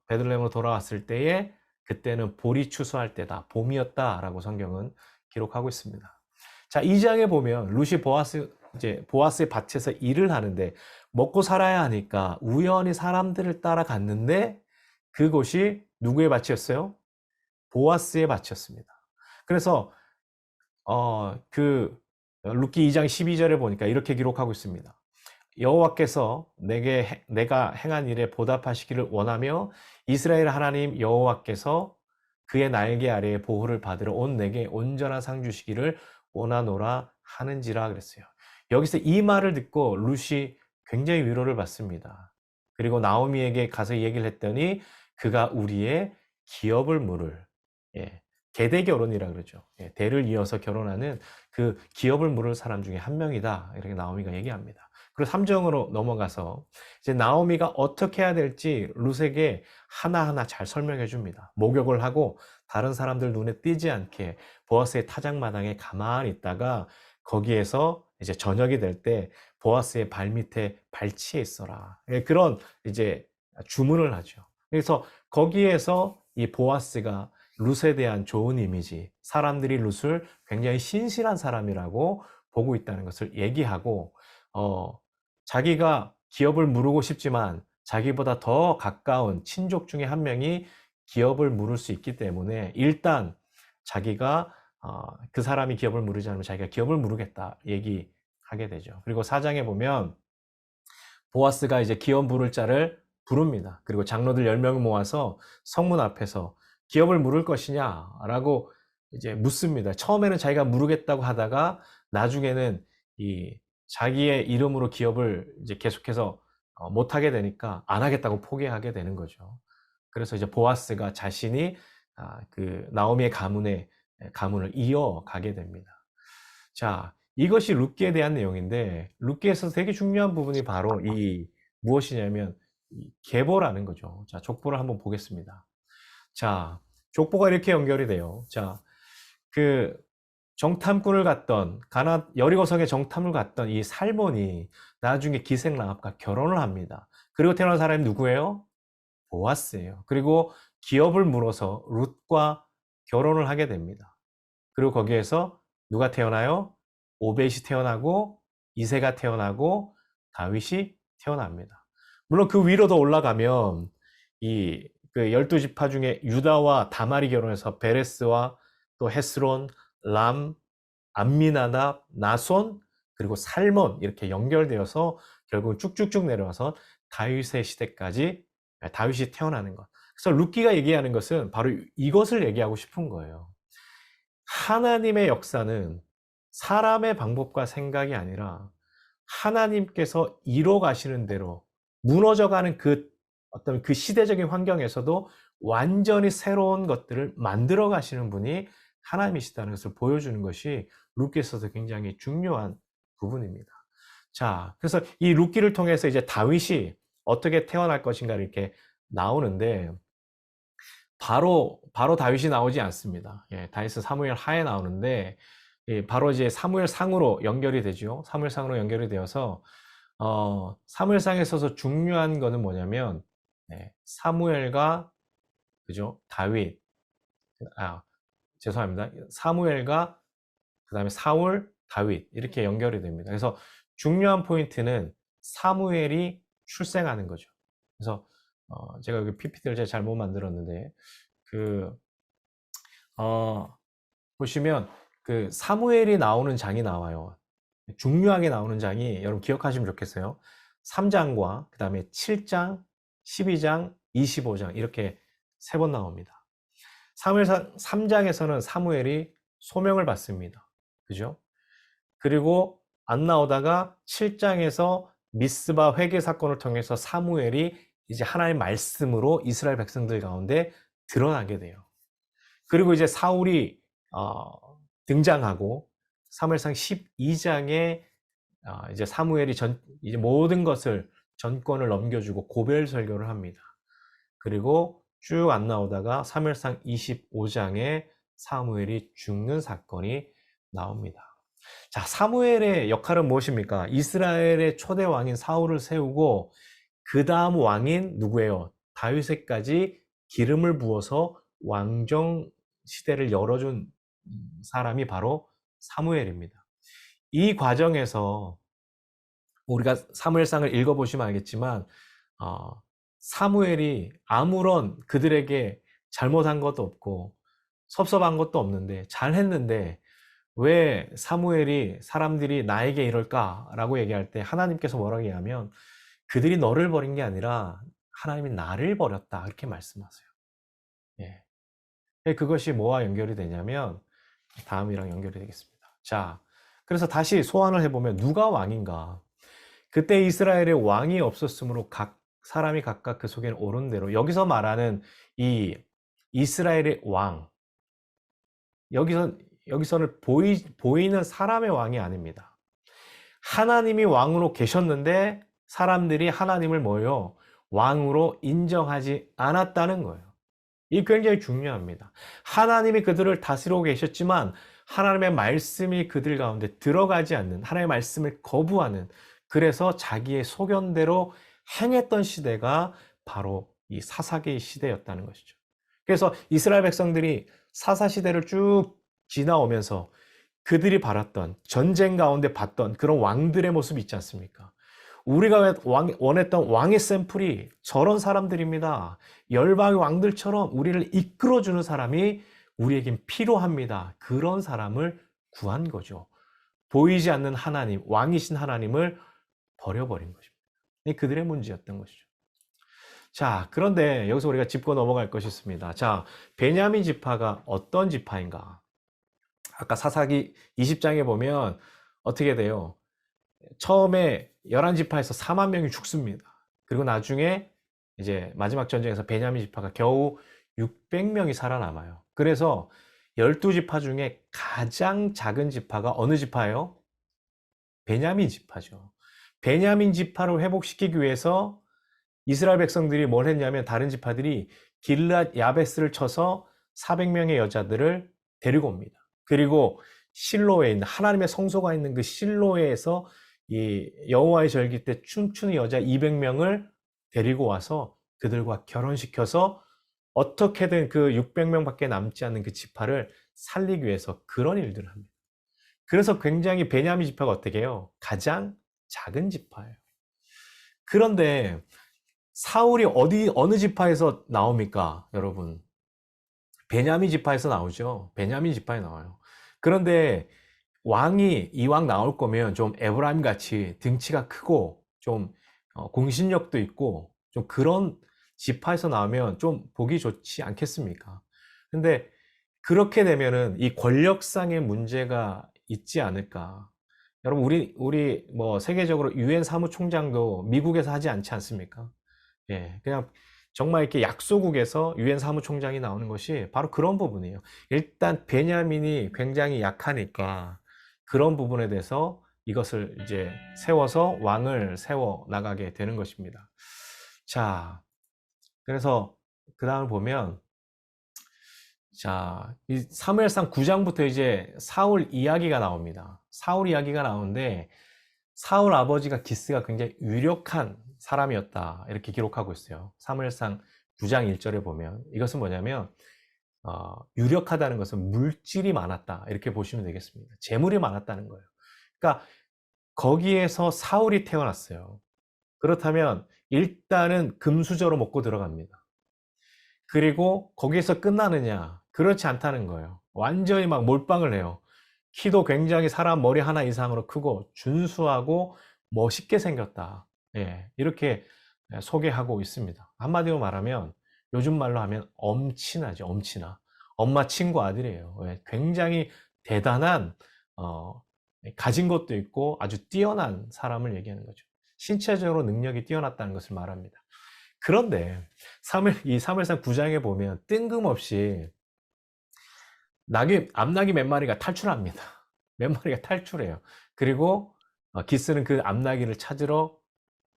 베들레헴으로 돌아왔을 때에, 그때는 볼이 추수할 때다, 봄이었다라고 성경은 기록하고 있습니다. 자, 2장에 보면 룻이 보아스의 밭에서 일을 하는데, 먹고 살아야 하니까 우연히 사람들을 따라갔는데, 그곳이 누구의 밭이었어요? 보아스의 밭이었습니다. 그래서 룻기 2장 12절에 보니까 이렇게 기록하고 있습니다. 여호와께서 내가 행한 일에 보답하시기를 원하며 이스라엘 하나님 여호와께서 그의 날개 아래에 보호를 받으러 온 내게 온전한 상 주시기를 원하노라 하는지라 그랬어요. 여기서 이 말을 듣고 룻이 굉장히 위로를 받습니다. 그리고 나오미에게 가서 얘기를 했더니, 그가 우리의 기업을 물을, 예, 계대 결혼이라 그러죠. 예, 대를 이어서 결혼하는 그 기업을 물을 사람 중에 한 명이다, 이렇게 나오미가 얘기합니다. 그리고 3장으로 넘어가서 이제 나오미가 어떻게 해야 될지 룻에게 하나하나 잘 설명해 줍니다. 목욕을 하고 다른 사람들 눈에 띄지 않게 보아스의 타작마당에 가만히 있다가, 거기에서 이제 저녁이 될 때 보아스의 발밑에 발치에 있어라, 예, 그런 이제 주문을 하죠. 그래서 거기에서 이 보아스가 룻에 대한 좋은 이미지, 사람들이 룻을 굉장히 신실한 사람이라고 보고 있다는 것을 얘기하고, 자기가 기업을 물고 싶지만 자기보다 더 가까운 친족 중에 한 명이 기업을 물을 수 있기 때문에, 일단 자기가 그 사람이 기업을 물지 않으면 자기가 기업을 물겠다 얘기하게 되죠. 그리고 4장에 보면 보아스가 이제 기업 물을 자를 부릅니다. 그리고 장로들 10명을 모아서 성문 앞에서 기업을 물을 것이냐라고 이제 묻습니다. 처음에는 자기가 물으겠다고 하다가 나중에는 이 자기의 이름으로 기업을 이제 계속해서 못하게 되니까 안 하겠다고 포기하게 되는 거죠. 그래서 이제 보아스가 자신이 그 나오미의 가문을 이어가게 됩니다. 자, 이것이 룻기에 대한 내용인데, 룻기에서 되게 중요한 부분이 바로 이 무엇이냐면 이 계보라는 거죠. 자, 족보를 한번 보겠습니다. 자, 족보가 이렇게 연결이 돼요. 자, 그 정탐꾼을 갔던 여리고성의 정탐을 갔던 이 살몬이 나중에 기생 라합과 결혼을 합니다. 그리고 태어난 사람이 누구예요? 보아스예요. 그리고 기업을 물어서 룻과 결혼을 하게 됩니다. 그리고 거기에서 누가 태어나요? 오벳이 태어나고 이새가 태어나고 다윗이 태어납니다. 물론 그 위로 더 올라가면 이 그 12지파 중에 유다와 다말이 결혼해서 베레스와 또 헤스론, 람, 암미나답, 나손, 그리고 살몬, 이렇게 연결되어서 결국 쭉쭉쭉 내려와서 다윗의 시대까지 다윗이 태어나는 것. 그래서 룻기가 얘기하는 것은 바로 이것을 얘기하고 싶은 거예요. 하나님의 역사는 사람의 방법과 생각이 아니라 하나님께서 이뤄 가시는 대로 무너져가는 어떤 그 시대적인 환경에서도 완전히 새로운 것들을 만들어 가시는 분이 하나님이시다는 것을 보여주는 것이 룻기에서도 굉장히 중요한 부분입니다. 자, 그래서 이 룻기를 통해서 이제 다윗이 어떻게 태어날 것인가 이렇게 나오는데, 바로 다윗이 나오지 않습니다. 예, 다윗은 사무엘 하에 나오는데, 예, 바로 이제 사무엘 상으로 연결이 되죠. 사무엘 상으로 연결이 되어서 사무엘 상에 있어서 중요한 거는 뭐냐면, 사무엘과 그죠? 다윗, 죄송합니다. 사무엘과 그다음에 사울, 다윗 이렇게 연결이 됩니다. 그래서 중요한 포인트는 사무엘이 출생하는 거죠. 그래서 제가 여기 PPT를 제가 잘못 만들었는데 보시면 그 사무엘이 나오는 장이 나와요. 중요하게 나오는 장이 여러분 기억하시면 좋겠어요. 3장과 그 다음에 7장, 12장, 25장 이렇게 3번 나옵니다. 사무엘상 3장에서는 사무엘이 소명을 받습니다. 그죠? 그리고 안 나오다가 7장에서 미스바 회개 사건을 통해서 사무엘이 이제 하나님의 말씀으로 이스라엘 백성들 가운데 드러나게 돼요. 그리고 이제 사울이 등장하고 사무엘상 12장에 이제 사무엘이 이제 모든 것을 전권을 넘겨주고 고별 설교를 합니다. 그리고 쭉 안 나오다가 사무엘상 25장에 사무엘이 죽는 사건이 나옵니다. 자, 사무엘의 역할은 무엇입니까? 이스라엘의 초대 왕인 사울을 세우고 그 다음 왕인 누구예요? 다윗에까지 기름을 부어서 왕정 시대를 열어준 사람이 바로 사무엘입니다. 이 과정에서 우리가 사무엘상을 읽어보시면 알겠지만 사무엘이 아무런 그들에게 잘못한 것도 없고 섭섭한 것도 없는데 잘했는데 왜 사무엘이 사람들이 나에게 이럴까라고 얘기할 때 하나님께서 뭐라고 얘기하면 그들이 너를 버린 게 아니라 하나님이 나를 버렸다 이렇게 말씀하세요. 예. 그것이 뭐와 연결이 되냐면 다음이랑 연결이 되겠습니다. 자, 그래서 다시 소환을 해보면 누가 왕인가? 그때 이스라엘에 왕이 없었으므로 각 사람이 각각 그 속에는 옳은 대로 여기서 말하는 이 이스라엘의 왕 여기서는 보이는 사람의 왕이 아닙니다. 하나님이 왕으로 계셨는데 사람들이 하나님을 뭐예요? 왕으로 인정하지 않았다는 거예요. 이 굉장히 중요합니다. 하나님이 그들을 다스리고 계셨지만 하나님의 말씀이 그들 가운데 들어가지 않는 하나님의 말씀을 거부하는 그래서 자기의 소견대로 행했던 시대가 바로 이 사사기의 시대였다는 것이죠. 그래서 이스라엘 백성들이 사사시대를 쭉 지나오면서 그들이 바랐던 전쟁 가운데 봤던 그런 왕들의 모습이 있지 않습니까? 우리가 원했던 왕의 샘플이 저런 사람들입니다. 열방의 왕들처럼 우리를 이끌어주는 사람이 우리에겐 필요합니다. 그런 사람을 구한 거죠. 보이지 않는 하나님, 왕이신 하나님을 버려버린 것입니다. 그들의 문제였던 것이죠. 자, 그런데 여기서 우리가 짚고 넘어갈 것이 있습니다. 자, 베냐민 지파가 어떤 지파인가? 아까 사사기 20장에 보면 어떻게 돼요? 처음에 11지파에서 4만 명이 죽습니다. 그리고 나중에 이제 마지막 전쟁에서 베냐민 지파가 겨우 600명이 살아남아요. 그래서 12지파 중에 가장 작은 지파가 어느 지파예요? 베냐민 지파죠. 베냐민 지파를 회복시키기 위해서 이스라엘 백성들이 뭘 했냐면 다른 지파들이 길앗 야베스를 쳐서 400명의 여자들을 데리고 옵니다. 그리고 실로에 있는 하나님의 성소가 있는 그 실로에서 이 여호와의 절기 때 춤추는 여자 200명을 데리고 와서 그들과 결혼시켜서 어떻게든 그 600명밖에 남지 않는 그 지파를 살리기 위해서 그런 일들을 합니다. 그래서 굉장히 베냐민 지파가 어떻게 해요? 가장 작은 지파예요. 그런데 사울이 어느 지파에서 나옵니까, 여러분? 베냐민 지파에서 나오죠. 베냐민 지파에 나와요. 그런데 이왕 나올 거면 좀 에브라임 같이 등치가 크고 좀 공신력도 있고 좀 그런 지파에서 나오면 좀 보기 좋지 않겠습니까? 근데 그렇게 되면은 이 권력상의 문제가 있지 않을까? 여러분 우리 뭐 세계적으로 유엔 사무총장도 미국에서 하지 않지 않습니까? 예, 그냥 정말 이렇게 약소국에서 유엔 사무총장이 나오는 것이 바로 그런 부분이에요. 일단 베냐민이 굉장히 약하니까 그런 부분에 대해서 이것을 이제 세워서 왕을 세워 나가게 되는 것입니다. 자, 그래서 그 다음을 보면 자, 이 사무엘상 9장부터 이제 사울 이야기가 나옵니다. 사울 이야기가 나오는데 사울 아버지가 기스가 굉장히 유력한 사람이었다 이렇게 기록하고 있어요. 사무엘상 9장 1절에 보면 이것은 뭐냐면 유력하다는 것은 물질이 많았다 이렇게 보시면 되겠습니다. 재물이 많았다는 거예요. 그러니까 거기에서 사울이 태어났어요. 그렇다면 일단은 금수저로 먹고 들어갑니다. 그리고 거기에서 끝나느냐? 그렇지 않다는 거예요. 완전히 막 몰빵을 해요. 키도 굉장히 사람 머리 하나 이상으로 크고 준수하고 멋있게 생겼다. 예, 이렇게 소개하고 있습니다. 한마디로 말하면 요즘 말로 하면 엄친아죠. 엄친아. 엄마 친구 아들이에요. 예, 굉장히 대단한 가진 것도 있고 아주 뛰어난 사람을 얘기하는 거죠. 신체적으로 능력이 뛰어났다는 것을 말합니다. 그런데 이 사무엘상 9장에 보면 뜬금없이 암나귀 몇 마리가 탈출합니다. 몇 마리가 탈출해요. 그리고 기스는 그 암나귀를 찾으러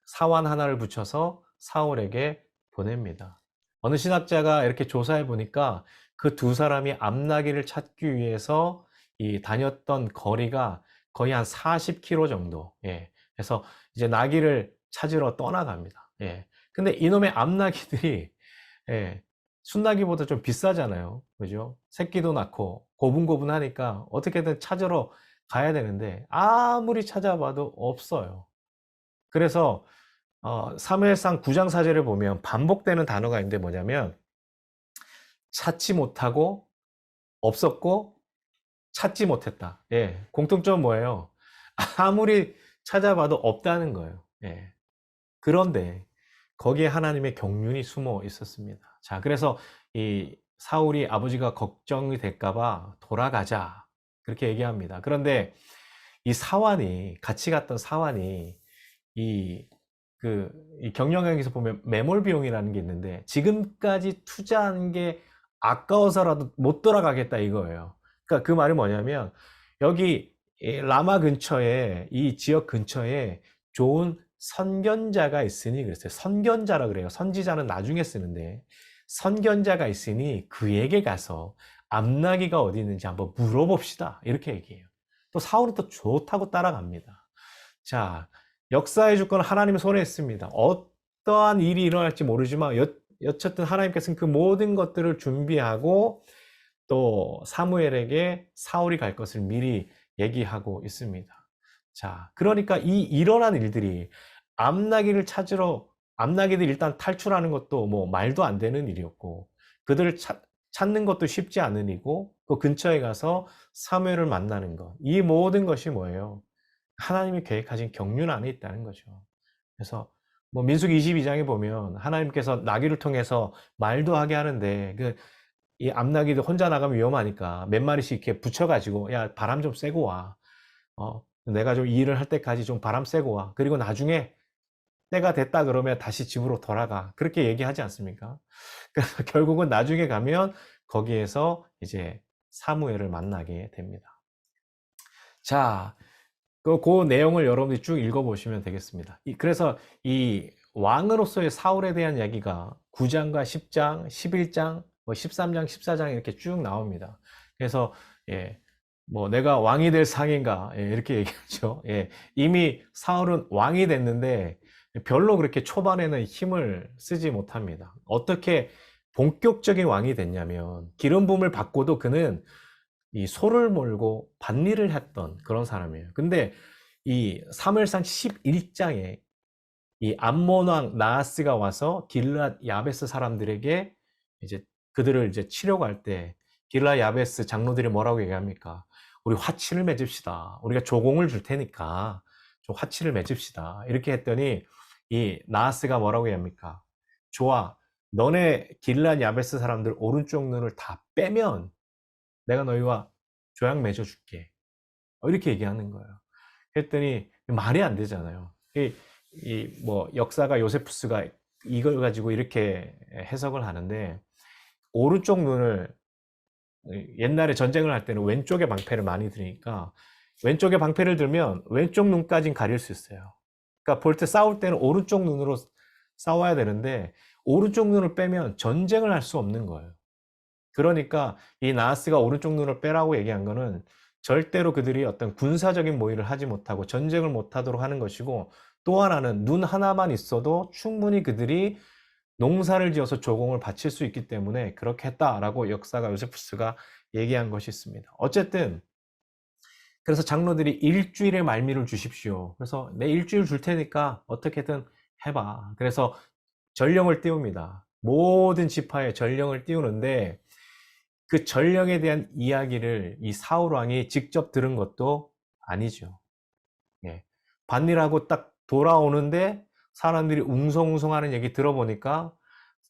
사환 하나를 붙여서 사울에게 보냅니다. 어느 신학자가 이렇게 조사해 보니까 그 두 사람이 암나귀를 찾기 위해서 다녔던 거리가 거의 한 40km 정도. 예. 그래서 이제 나귀를 찾으러 떠나갑니다. 예. 근데 이놈의 암나귀들이 예, 순나귀보다 좀 비싸잖아요. 그죠? 새끼도 낳고 고분고분하니까 어떻게든 찾으러 가야 되는데 아무리 찾아봐도 없어요. 그래서 사무엘상 9장 4절을 보면 반복되는 단어가 있는데 뭐냐면 찾지 못하고 없었고 찾지 못했다. 예, 공통점은 뭐예요? 아무리 찾아봐도 없다는 거예요. 예. 그런데 거기에 하나님의 경륜이 숨어 있었습니다. 자, 그래서 이 사울이 아버지가 걱정이 될까봐 돌아가자 그렇게 얘기합니다. 그런데 같이 갔던 사환이 이 이 경영학에서 보면 매몰 비용이라는 게 있는데 지금까지 투자한 게 아까워서라도 못 돌아가겠다 이거예요. 그러니까 그 말이 뭐냐면 여기 라마 근처에 이 지역 근처에 좋은 선견자가 있으니 그랬어요. 선견자라 그래요. 선지자는 나중에 쓰는데 선견자가 있으니 그에게 가서 암나귀가 어디 있는지 한번 물어봅시다. 이렇게 얘기해요. 또 사울은 또 좋다고 따라갑니다. 자, 역사의 주권은 하나님의 손에 있습니다. 어떠한 일이 일어날지 모르지만 어쨌든 하나님께서는 그 모든 것들을 준비하고 또 사무엘에게 사울이 갈 것을 미리 얘기하고 있습니다. 자, 그러니까 이 일어난 일들이 암나귀들 일단 탈출하는 것도 뭐 말도 안 되는 일이었고 그들을 찾는 것도 쉽지 않은 일이고 그 근처에 가서 사무엘을 만나는 것, 이 모든 것이 뭐예요? 하나님이 계획하신 경륜 안에 있다는 거죠. 그래서 뭐 민수기 22장에 보면 하나님께서 나귀를 통해서 말도 하게 하는데 이 암나귀도 혼자 나가면 위험하니까 몇 마리씩 이렇게 붙여가지고 야 바람 좀 쐬고 와. 내가 좀 일을 할 때까지 좀 바람 쐬고 와. 그리고 나중에 때가 됐다 그러면 다시 집으로 돌아가. 그렇게 얘기하지 않습니까? 그래서 결국은 나중에 가면 거기에서 이제 사무엘을 만나게 됩니다. 자, 그 내용을 여러분들이 쭉 읽어보시면 되겠습니다. 그래서 이 왕으로서의 사울에 대한 이야기가 9장과 10장, 11장, 13장, 14장 이렇게 쭉 나옵니다. 그래서 예, 뭐 내가 왕이 될 상인가 이렇게 얘기하죠. 예, 이미 사울은 왕이 됐는데 별로 그렇게 초반에는 힘을 쓰지 못합니다. 어떻게 본격적인 왕이 됐냐면 기름 부음을 받고도 그는 이 소를 몰고 밭일을 했던 그런 사람이에요. 근데 이 사무엘상 11장에 이 암몬 왕 나하스가 와서 길르앗 야베스 사람들에게 이제 그들을 이제 치려고 할 때 길르앗 야베스 장로들이 뭐라고 얘기합니까? 우리 화친을 맺읍시다. 우리가 조공을 줄 테니까 좀 화친을 맺읍시다. 이렇게 했더니 이 나하스가 뭐라고 얘기합니까? 좋아. 너네 길르앗 야베스 사람들 오른쪽 눈을 다 빼면 내가 너희와 조약 맺어줄게. 이렇게 얘기하는 거예요. 그랬더니 말이 안 되잖아요. 뭐 역사가 요세푸스가 이걸 가지고 이렇게 해석을 하는데 오른쪽 눈을 옛날에 전쟁을 할 때는 왼쪽에 방패를 많이 들으니까 왼쪽에 방패를 들면 왼쪽 눈까지는 가릴 수 있어요. 그러니까 볼 때 싸울 때는 오른쪽 눈으로 싸워야 되는데 오른쪽 눈을 빼면 전쟁을 할 수 없는 거예요. 그러니까 이 나하스가 오른쪽 눈을 빼라고 얘기한 거는 절대로 그들이 어떤 군사적인 모의를 하지 못하고 전쟁을 못하도록 하는 것이고 또 하나는 눈 하나만 있어도 충분히 그들이 농사를 지어서 조공을 바칠 수 있기 때문에 그렇게 했다라고 역사가 요세푸스가 얘기한 것이 있습니다. 어쨌든 그래서 장로들이 일주일의 말미를 주십시오. 그래서 내 일주일 줄 테니까 어떻게든 해봐. 그래서 전령을 띄웁니다. 모든 지파에 전령을 띄우는데 그 전령에 대한 이야기를 이 사울 왕이 직접 들은 것도 아니죠. 예. 밭일하고 딱 돌아오는데 사람들이 웅성웅성하는 얘기 들어보니까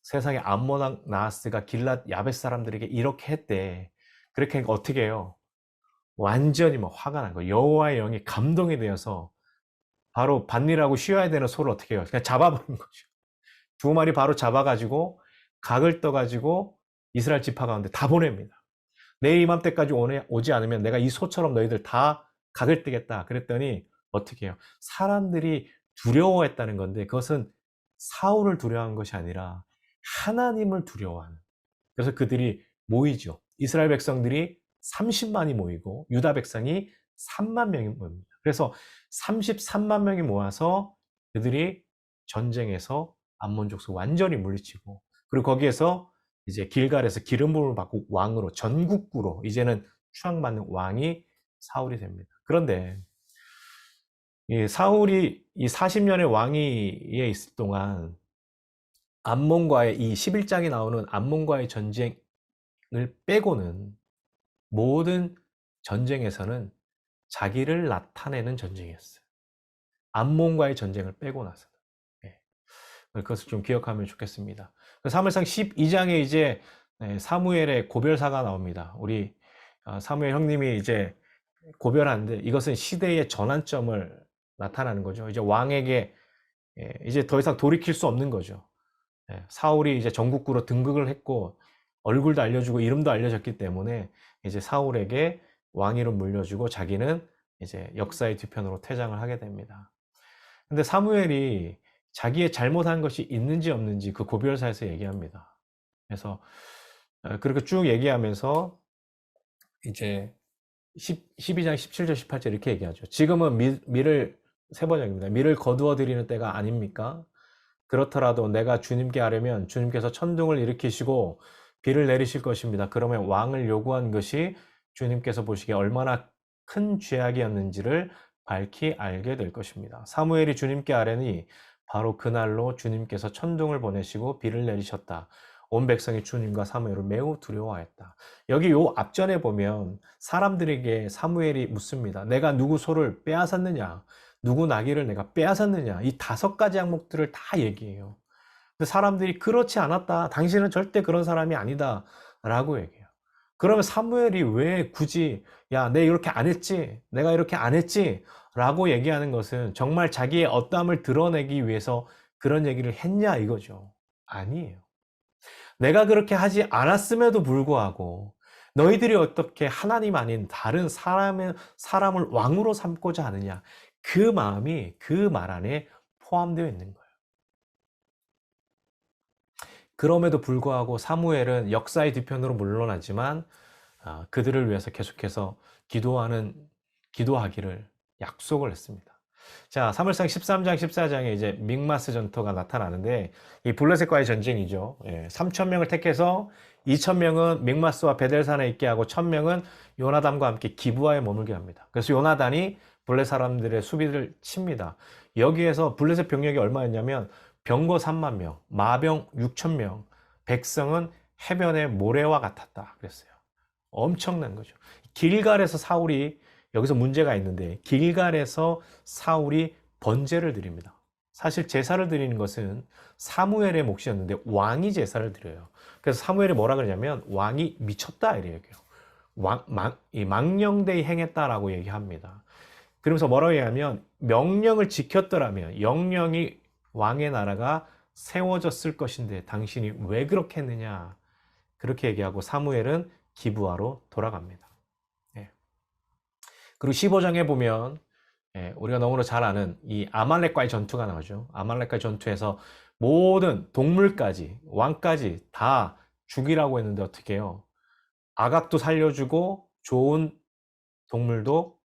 세상에 암몬 나하스가 길랏 야벳 사람들에게 이렇게 했대. 그렇게 하니까 어떻게 해요? 완전히 막 화가 난 거예요. 여호와의 영이 감동이 되어서 바로 밭일하고 쉬어야 되는 소를 어떻게 해요? 그냥 잡아버린 거죠. 두 마리 바로 잡아가지고 각을 떠가지고 이스라엘 지파 가운데 다 보냅니다. 내일 이맘때까지 오지 않으면 내가 이 소처럼 너희들 다 각을 뜨겠다. 그랬더니 어떻게 해요? 사람들이 두려워했다는 건데 그것은 사울을 두려워한 것이 아니라 하나님을 두려워하는. 그래서 그들이 모이죠. 이스라엘 백성들이 30만이 모이고 유다 백성이 3만 명이 모입니다. 그래서 33만 명이 모아서 그들이 전쟁에서 암몬 족속 완전히 물리치고, 그리고 거기에서 이제 길갈에서 기름 부음을 받고 왕으로, 전국구로 이제는 추앙받는 왕이 사울이 됩니다. 그런데 이 사울이 이 40년의 왕위에 있을 동안 암몬과의 이 11장에 나오는 암몬과의 전쟁을 빼고는 모든 전쟁에서는 자기를 나타내는 전쟁이었어요. 암몬과의 전쟁을 빼고 나서는. 예. 그것을 좀 기억하면 좋겠습니다. 사무엘상 12장에 이제 사무엘의 고별사가 나옵니다. 우리 사무엘 형님이 이제 고별하는데 이것은 시대의 전환점을 나타나는 거죠. 이제 왕에게 이제 더 이상 돌이킬 수 없는 거죠. 사울이 이제 전국구로 등극을 했고 얼굴도 알려주고 이름도 알려졌기 때문에 이제 사울에게 왕위로 물려주고 자기는 이제 역사의 뒤편으로 퇴장을 하게 됩니다. 근데 사무엘이 자기의 잘못한 것이 있는지 없는지 그 고별사에서 얘기합니다. 그래서 그렇게 쭉 얘기하면서 이제 12장 17절 18절 이렇게 얘기하죠. 지금은 밀을 세 번역입니다. 밀을 거두어 드리는 때가 아닙니까? 그렇더라도 내가 주님께 아뢰면 주님께서 천둥을 일으키시고 비를 내리실 것입니다. 그러면 왕을 요구한 것이 주님께서 보시기에 얼마나 큰 죄악이었는지를 밝히 알게 될 것입니다. 사무엘이 주님께 아뢰니 바로 그날로 주님께서 천둥을 보내시고 비를 내리셨다. 온 백성이 주님과 사무엘을 매우 두려워하였다. 여기 요 앞전에 보면 사람들에게 사무엘이 묻습니다. 내가 누구 소를 빼앗았느냐? 누구 나귀를 내가 빼앗았느냐? 이 5가지 항목들을 다 얘기해요. 근데 사람들이 그렇지 않았다. 당신은 절대 그런 사람이 아니다. 라고 얘기해요. 그러면 사무엘이 왜 굳이 야, 내가 이렇게 안 했지? 내가 이렇게 안 했지? 라고 얘기하는 것은 정말 자기의 어떠함을 드러내기 위해서 그런 얘기를 했냐 이거죠. 아니에요. 내가 그렇게 하지 않았음에도 불구하고 너희들이 어떻게 하나님 아닌 다른 사람을 왕으로 삼고자 하느냐. 그 마음이 그 말 안에 포함되어 있는 거예요. 그럼에도 불구하고 사무엘은 역사의 뒤편으로 물러나지만 그들을 위해서 계속해서 기도하기를 약속을 했습니다. 자, 사무엘상 13장 14장에 이제 믹마스 전투가 나타나는데 이 블레셋과의 전쟁이죠. 3,000명을 택해서 2,000명은 믹마스와 베델산에 있게 하고 1,000명은 요나단과 함께 기브아에 머물게 합니다. 그래서 요나단이 블레셋 사람들의 수비를 칩니다. 여기에서 블레셋 병력이 얼마였냐면 병거 3만 명, 마병 6,000명, 백성은 해변의 모래와 같았다 그랬어요. 엄청난 거죠. 길갈에서 사울이, 여기서 문제가 있는데 길갈에서 사울이 번제를 드립니다. 사실 제사를 드리는 것은 사무엘의 몫이었는데 왕이 제사를 드려요. 그래서 사무엘이 뭐라 그러냐면 왕이 미쳤다 이래요. 망령되이 행했다라고 얘기합니다. 그러면서 뭐라고 얘기하면 명령을 지켰더라면 영영이 왕의 나라가 세워졌을 것인데 당신이 왜 그렇게 했느냐, 그렇게 얘기하고 사무엘은 기브아로 돌아갑니다. 그리고 15장에 보면 우리가 너무나 잘 아는 이 아말렉과의 전투가 나오죠. 아말렉과의 전투에서 모든 동물까지 왕까지 다 죽이라고 했는데 어떻게 해요? 아각도 살려주고 좋은 동물도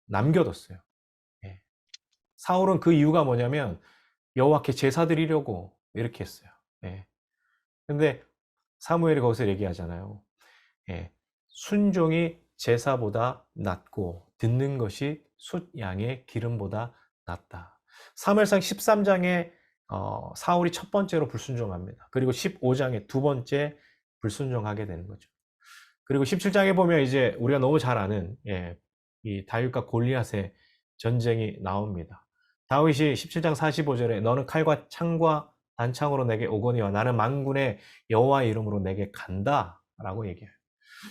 남겨뒀어요. 사울은 그 이유가 뭐냐면 여호와께 제사 드리려고 이렇게 했어요. 근데 사무엘이 거기서 얘기하잖아요. 순종이 제사보다 낫고 듣는 것이 숫 양의 기름보다 낫다. 사무엘상 13장에 사울이 첫 번째로 불순종합니다. 그리고 15장에 두 번째 불순종하게 되는 거죠. 그리고 17장에 보면 이제 우리가 너무 잘 아는 이 다윗과 골리앗의 전쟁이 나옵니다. 다윗이 17장 45절에 너는 칼과 창과 단창으로 내게 오거니와 나는 만군의 여호와의 이름으로 내게 간다라고 얘기해요.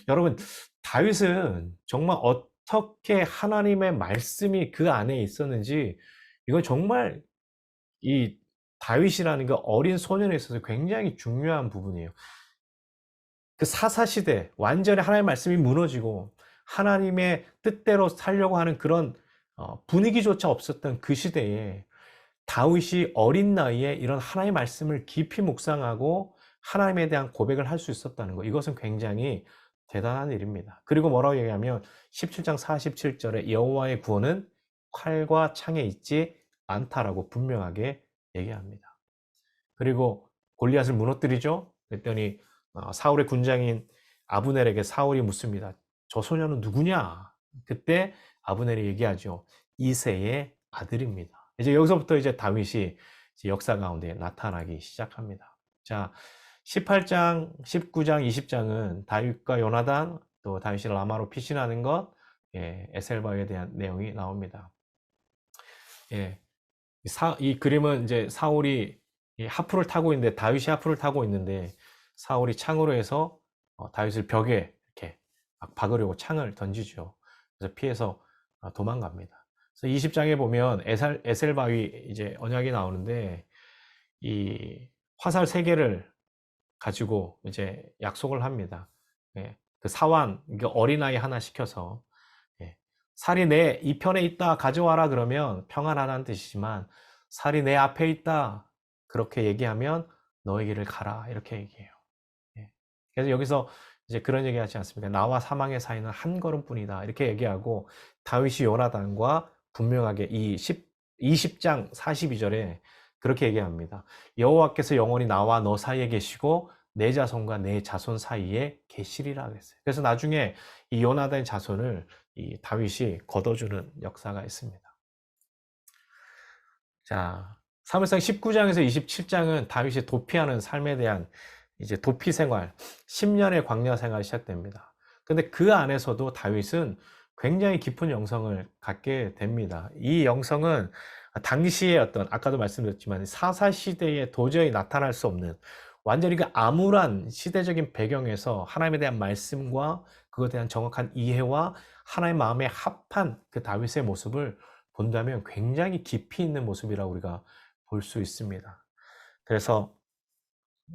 여러분, 다윗은 정말 어떻게 하나님의 말씀이 그 안에 있었는지, 이건 정말 이 다윗이라는 그 어린 소년에 있어서 굉장히 중요한 부분이에요. 그 사사시대, 완전히 하나님의 말씀이 무너지고 하나님의 뜻대로 살려고 하는 그런 분위기조차 없었던 그 시대에 다윗이 어린 나이에 이런 하나님의 말씀을 깊이 묵상하고 하나님에 대한 고백을 할 수 있었다는 거, 이것은 굉장히 대단한 일입니다. 그리고 뭐라고 얘기하면 17장 47절에 여호와의 구원은 칼과 창에 있지 않다라고 분명하게 얘기합니다. 그리고 골리앗을 무너뜨리죠. 그랬더니 사울의 군장인 아브넬에게 사울이 묻습니다. 저 소녀는 누구냐? 그때 아브넬이 얘기하죠. 이새의 아들입니다. 이제 여기서부터 이제 다윗이 이제 역사 가운데 나타나기 시작합니다. 자, 18장, 19장, 20장은 다윗과 요나단, 또 다윗이 라마로 피신하는 것, 에셀바에 대한 내용이 나옵니다. 예, 이 그림은 이제 사울이 하프를 타고 있는데, 다윗이 하프를 타고 있는데 사울이 창으로 해서 다윗을 벽에 이렇게 막 박으려고 창을 던지죠. 그래서 피해서 도망갑니다. 그래서 20장에 보면 에셀바위 이제 언약이 나오는데, 이 화살 3개를 가지고 이제 약속을 합니다. 예, 그 사환, 어린아이 하나 시켜서, 예, 살이 내 이편에 있다 가져와라 그러면 평안하다는 뜻이지만, 살이 내 앞에 있다 그렇게 얘기하면 너의 길을 가라 이렇게 얘기해요. 예. 그래서 여기서 이제 그런 얘기 하지 않습니까? 나와 사망의 사이는 한 걸음뿐이다 이렇게 얘기하고, 다윗이 요나단과 분명하게 이 20장 42절에 그렇게 얘기합니다. 여호와께서 영원히 나와 너 사이에 계시고 내 자손과 내 자손 사이에 계시리라 그랬어요. 그래서 나중에 이 요나단의 자손을 이 다윗이 거둬주는 역사가 있습니다. 자, 사무엘상 19장에서 27장은 다윗이 도피하는 삶에 대한 이제 도피 생활, 10년의 광야 생활이 시작됩니다. 근데 그 안에서도 다윗은 굉장히 깊은 영성을 갖게 됩니다. 이 영성은 당시의 어떤, 아까도 말씀드렸지만 사사 시대에 도저히 나타날 수 없는 완전히 그 암울한 시대적인 배경에서 하나님에 대한 말씀과 그것에 대한 정확한 이해와 하나님의 마음에 합한 그 다윗의 모습을 본다면 굉장히 깊이 있는 모습이라고 우리가 볼 수 있습니다. 그래서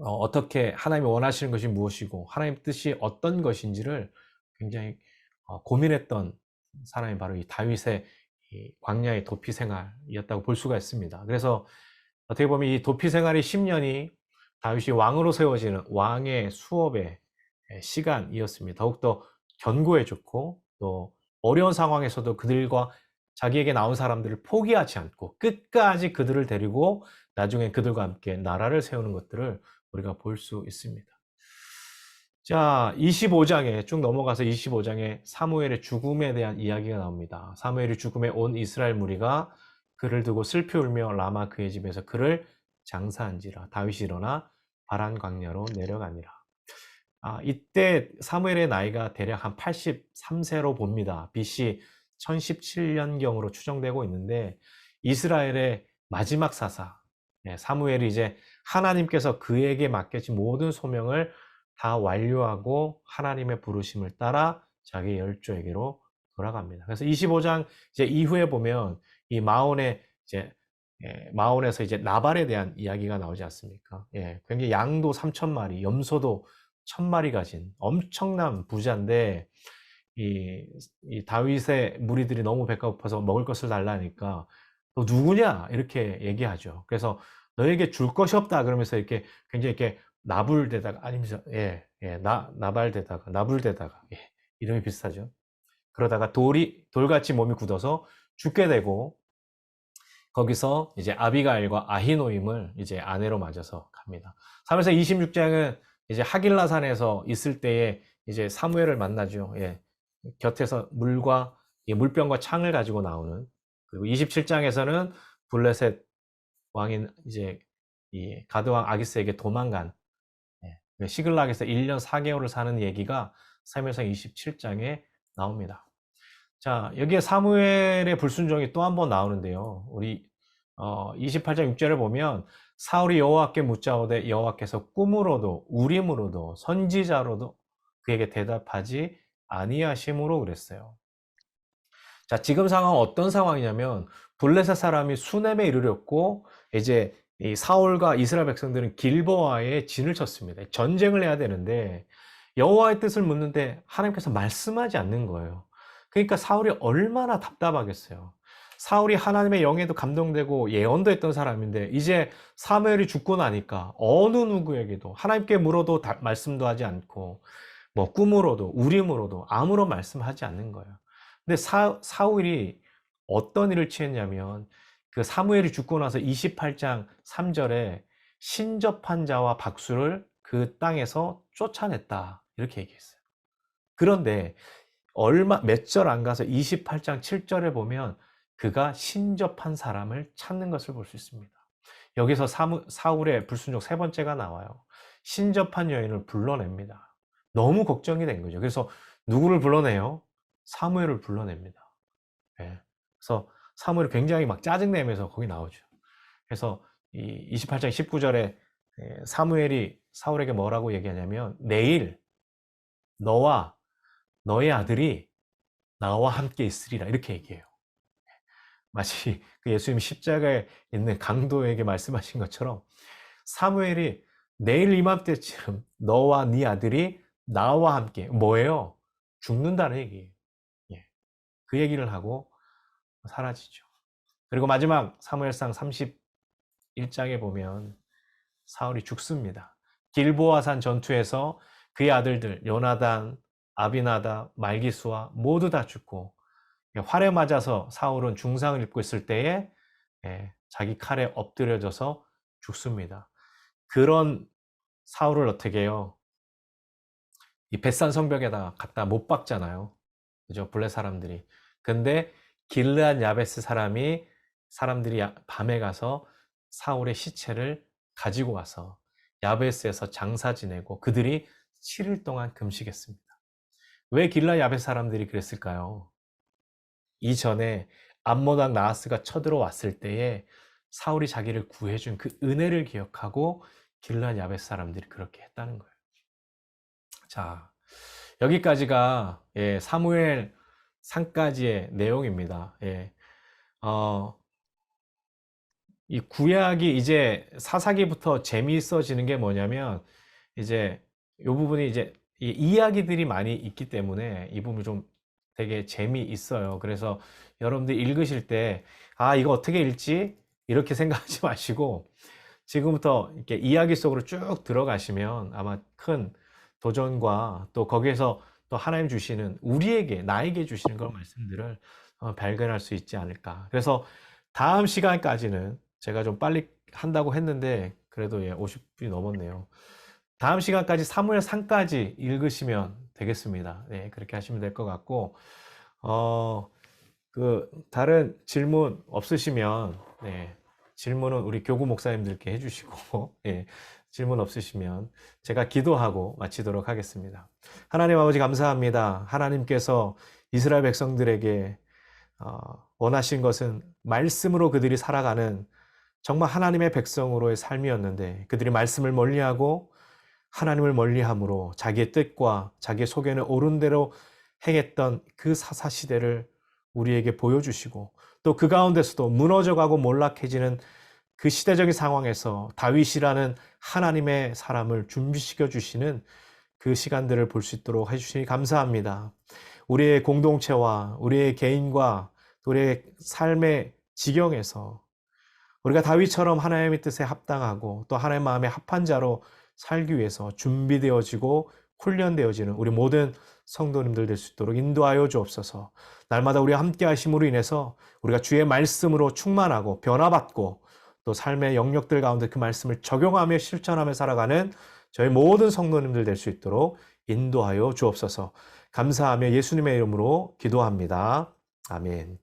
어떻게 하나님이 원하시는 것이 무엇이고 하나님 뜻이 어떤 것인지를 굉장히 고민했던 사람이 바로 이 다윗의 이 광야의 도피 생활이었다고 볼 수가 있습니다. 그래서 어떻게 보면 이 도피 생활의 10년이 다윗이 왕으로 세워지는 왕의 수업의 시간이었습니다. 더욱더 견고해졌고, 또 어려운 상황에서도 그들과 자기에게 나온 사람들을 포기하지 않고 끝까지 그들을 데리고 나중에 그들과 함께 나라를 세우는 것들을 우리가 볼 수 있습니다. 자, 25장에 쭉 넘어가서 25장에 사무엘의 죽음에 대한 이야기가 나옵니다. 사무엘이 죽음에 온 이스라엘 무리가 그를 두고 슬피 울며 라마 그의 집에서 그를 장사한지라. 다윗이 일어나 바란 광야로 내려가니라. 이때 사무엘의 나이가 대략 한 83세로 봅니다. BC 1017년경으로 추정되고 있는데, 이스라엘의 마지막 사사, 사무엘이 이제 하나님께서 그에게 맡겨진 모든 소명을 다 완료하고 하나님의 부르심을 따라 자기 열조에게로 돌아갑니다. 그래서 25장 이제 이후에 보면 이 마온의 이제 마온에서 이제 나발에 대한 이야기가 나오지 않습니까? 굉장히 양도 3,000마리, 염소도 1,000마리 가진 엄청난 부자인데, 이 다윗의 무리들이 너무 배가 고파서 먹을 것을 달라니까 너 누구냐 이렇게 얘기하죠. 그래서 너에게 줄 것이 없다 그러면서 이렇게 굉장히 이렇게 나불대다가, 아니면서 나발대다가 나불대다가, 이름이 비슷하죠. 그러다가 돌같이 몸이 굳어서 죽게 되고, 거기서 이제 아비가일과 아히노임을 이제 아내로 맞아서 갑니다. 3에서 26장은 이제 하길라 산에서 있을 때에 이제 사무엘을 만나죠. 곁에서 물병과 창을 가지고 나오는. 그리고 27장에서는 블레셋 왕인 이제 이 가드왕 아기스에게 도망간, 시글락에서 1년 4개월을 사는 얘기가 사무엘상 27장에 나옵니다. 자, 여기에 사무엘의 불순종이 또 한 번 나오는데요. 우리 28장 6절을 보면 사울이 여호와께 묻자오되 여호와께서 꿈으로도 우림으로도 선지자로도 그에게 대답하지 아니하심으로 그랬어요. 자, 지금 상황은 어떤 상황이냐면 블레셋 사람이 수넴에 이르렀고 이제 이 사울과 이스라엘 백성들은 길보아에 진을 쳤습니다. 전쟁을 해야 되는데 여호와의 뜻을 묻는데 하나님께서 말씀하지 않는 거예요. 그러니까 사울이 얼마나 답답하겠어요. 사울이 하나님의 영에도 감동되고 예언도 했던 사람인데 이제 사무엘이 죽고 나니까 어느 누구에게도 하나님께 물어도 말씀도 하지 않고 뭐 꿈으로도 우림으로도 아무런 말씀하지 않는 거예요. 근데 사울이 어떤 일을 취했냐면 그 사무엘이 죽고 나서 28장 3절에 신접한 자와 박수를 그 땅에서 쫓아냈다 이렇게 얘기했어요. 그런데 몇 절 안 가서 28장 7절에 보면 그가 신접한 사람을 찾는 것을 볼 수 있습니다. 여기서 사울의 불순종 세 번째가 나와요. 신접한 여인을 불러냅니다. 너무 걱정이 된 거죠. 그래서 누구를 불러내요? 사무엘을 불러냅니다. 예. 그래서 사무엘이 굉장히 막 짜증내면서 거기 나오죠. 그래서 이 28장 19절에 사무엘이 사울에게 뭐라고 얘기하냐면 내일 너와 너의 아들이 나와 함께 있으리라 이렇게 얘기해요. 마치 그 예수님이 십자가에 있는 강도에게 말씀하신 것처럼 사무엘이 내일 이맘때쯤 너와 네 아들이 나와 함께 뭐예요? 죽는다는 얘기예요. 예. 그 얘기를 하고 사라지죠. 그리고 마지막 사무엘상 31장에 보면 사울이 죽습니다. 길보아산 전투에서 그의 아들들 요나단, 아비나답, 말기수아 모두 다 죽고 활에 맞아서 사울은 중상을 입고 있을 때에 자기 칼에 엎드려져서 죽습니다. 그런 사울을 어떻게 해요? 이 벳산 성벽에다 갖다 못 박잖아요. 그죠? 블레 사람들이. 근데 길르앗 야베스 사람들이 밤에 가서 사울의 시체를 가지고 와서 야베스에서 장사 지내고 그들이 7일 동안 금식했습니다. 왜 길르앗 야베스 사람들이 그랬을까요? 이전에 암몬 왕 나하스가 쳐들어왔을 때에 사울이 자기를 구해준 그 은혜를 기억하고 길르앗 야베스 사람들이 그렇게 했다는 거예요. 자, 여기까지가 사무엘 상까지의 내용입니다. 이 구약이 이제 사사기부터 재미있어지는 게 뭐냐면 이제 이 부분이 이제 이야기들이 많이 있기 때문에 이 부분이 좀 되게 재미있어요. 그래서 여러분들 읽으실 때 이거 어떻게 읽지? 이렇게 생각하지 마시고 지금부터 이렇게 이야기 속으로 쭉 들어가시면 아마 큰 도전과 또 거기에서 또 하나님 주시는 나에게 주시는 그런 말씀들을 발견할 수 있지 않을까. 그래서 다음 시간까지는 제가 좀 빨리 한다고 했는데 그래도 50분이 넘었네요. 다음 시간까지 사무엘상까지 읽으시면 되겠습니다. 네, 그렇게 하시면 될 것 같고 다른 질문 없으시면 질문은 우리 교구 목사님들께 해주시고 질문 없으시면 제가 기도하고 마치도록 하겠습니다. 하나님 아버지 감사합니다. 하나님께서 이스라엘 백성들에게 원하신 것은 말씀으로 그들이 살아가는 정말 하나님의 백성으로의 삶이었는데 그들이 말씀을 멀리하고 하나님을 멀리함으로 자기의 뜻과 자기의 소견에 옳은 대로 행했던 그 사사시대를 우리에게 보여주시고 또 그 가운데서도 무너져가고 몰락해지는 그 시대적인 상황에서 다윗이라는 하나님의 사람을 준비시켜 주시는 그 시간들을 볼 수 있도록 해주시니 감사합니다. 우리의 공동체와 우리의 개인과 우리의 삶의 지경에서 우리가 다윗처럼 하나님의 뜻에 합당하고 또 하나님의 마음에 합한 자로 살기 위해서 준비되어지고 훈련되어지는 우리 모든 성도님들 될 수 있도록 인도하여 주옵소서. 날마다 우리와 함께 하심으로 인해서 우리가 주의 말씀으로 충만하고 변화받고 또 삶의 영역들 가운데 그 말씀을 적용하며 실천하며 살아가는 저희 모든 성도님들 될 수 있도록 인도하여 주옵소서. 감사하며 예수님의 이름으로 기도합니다. 아멘.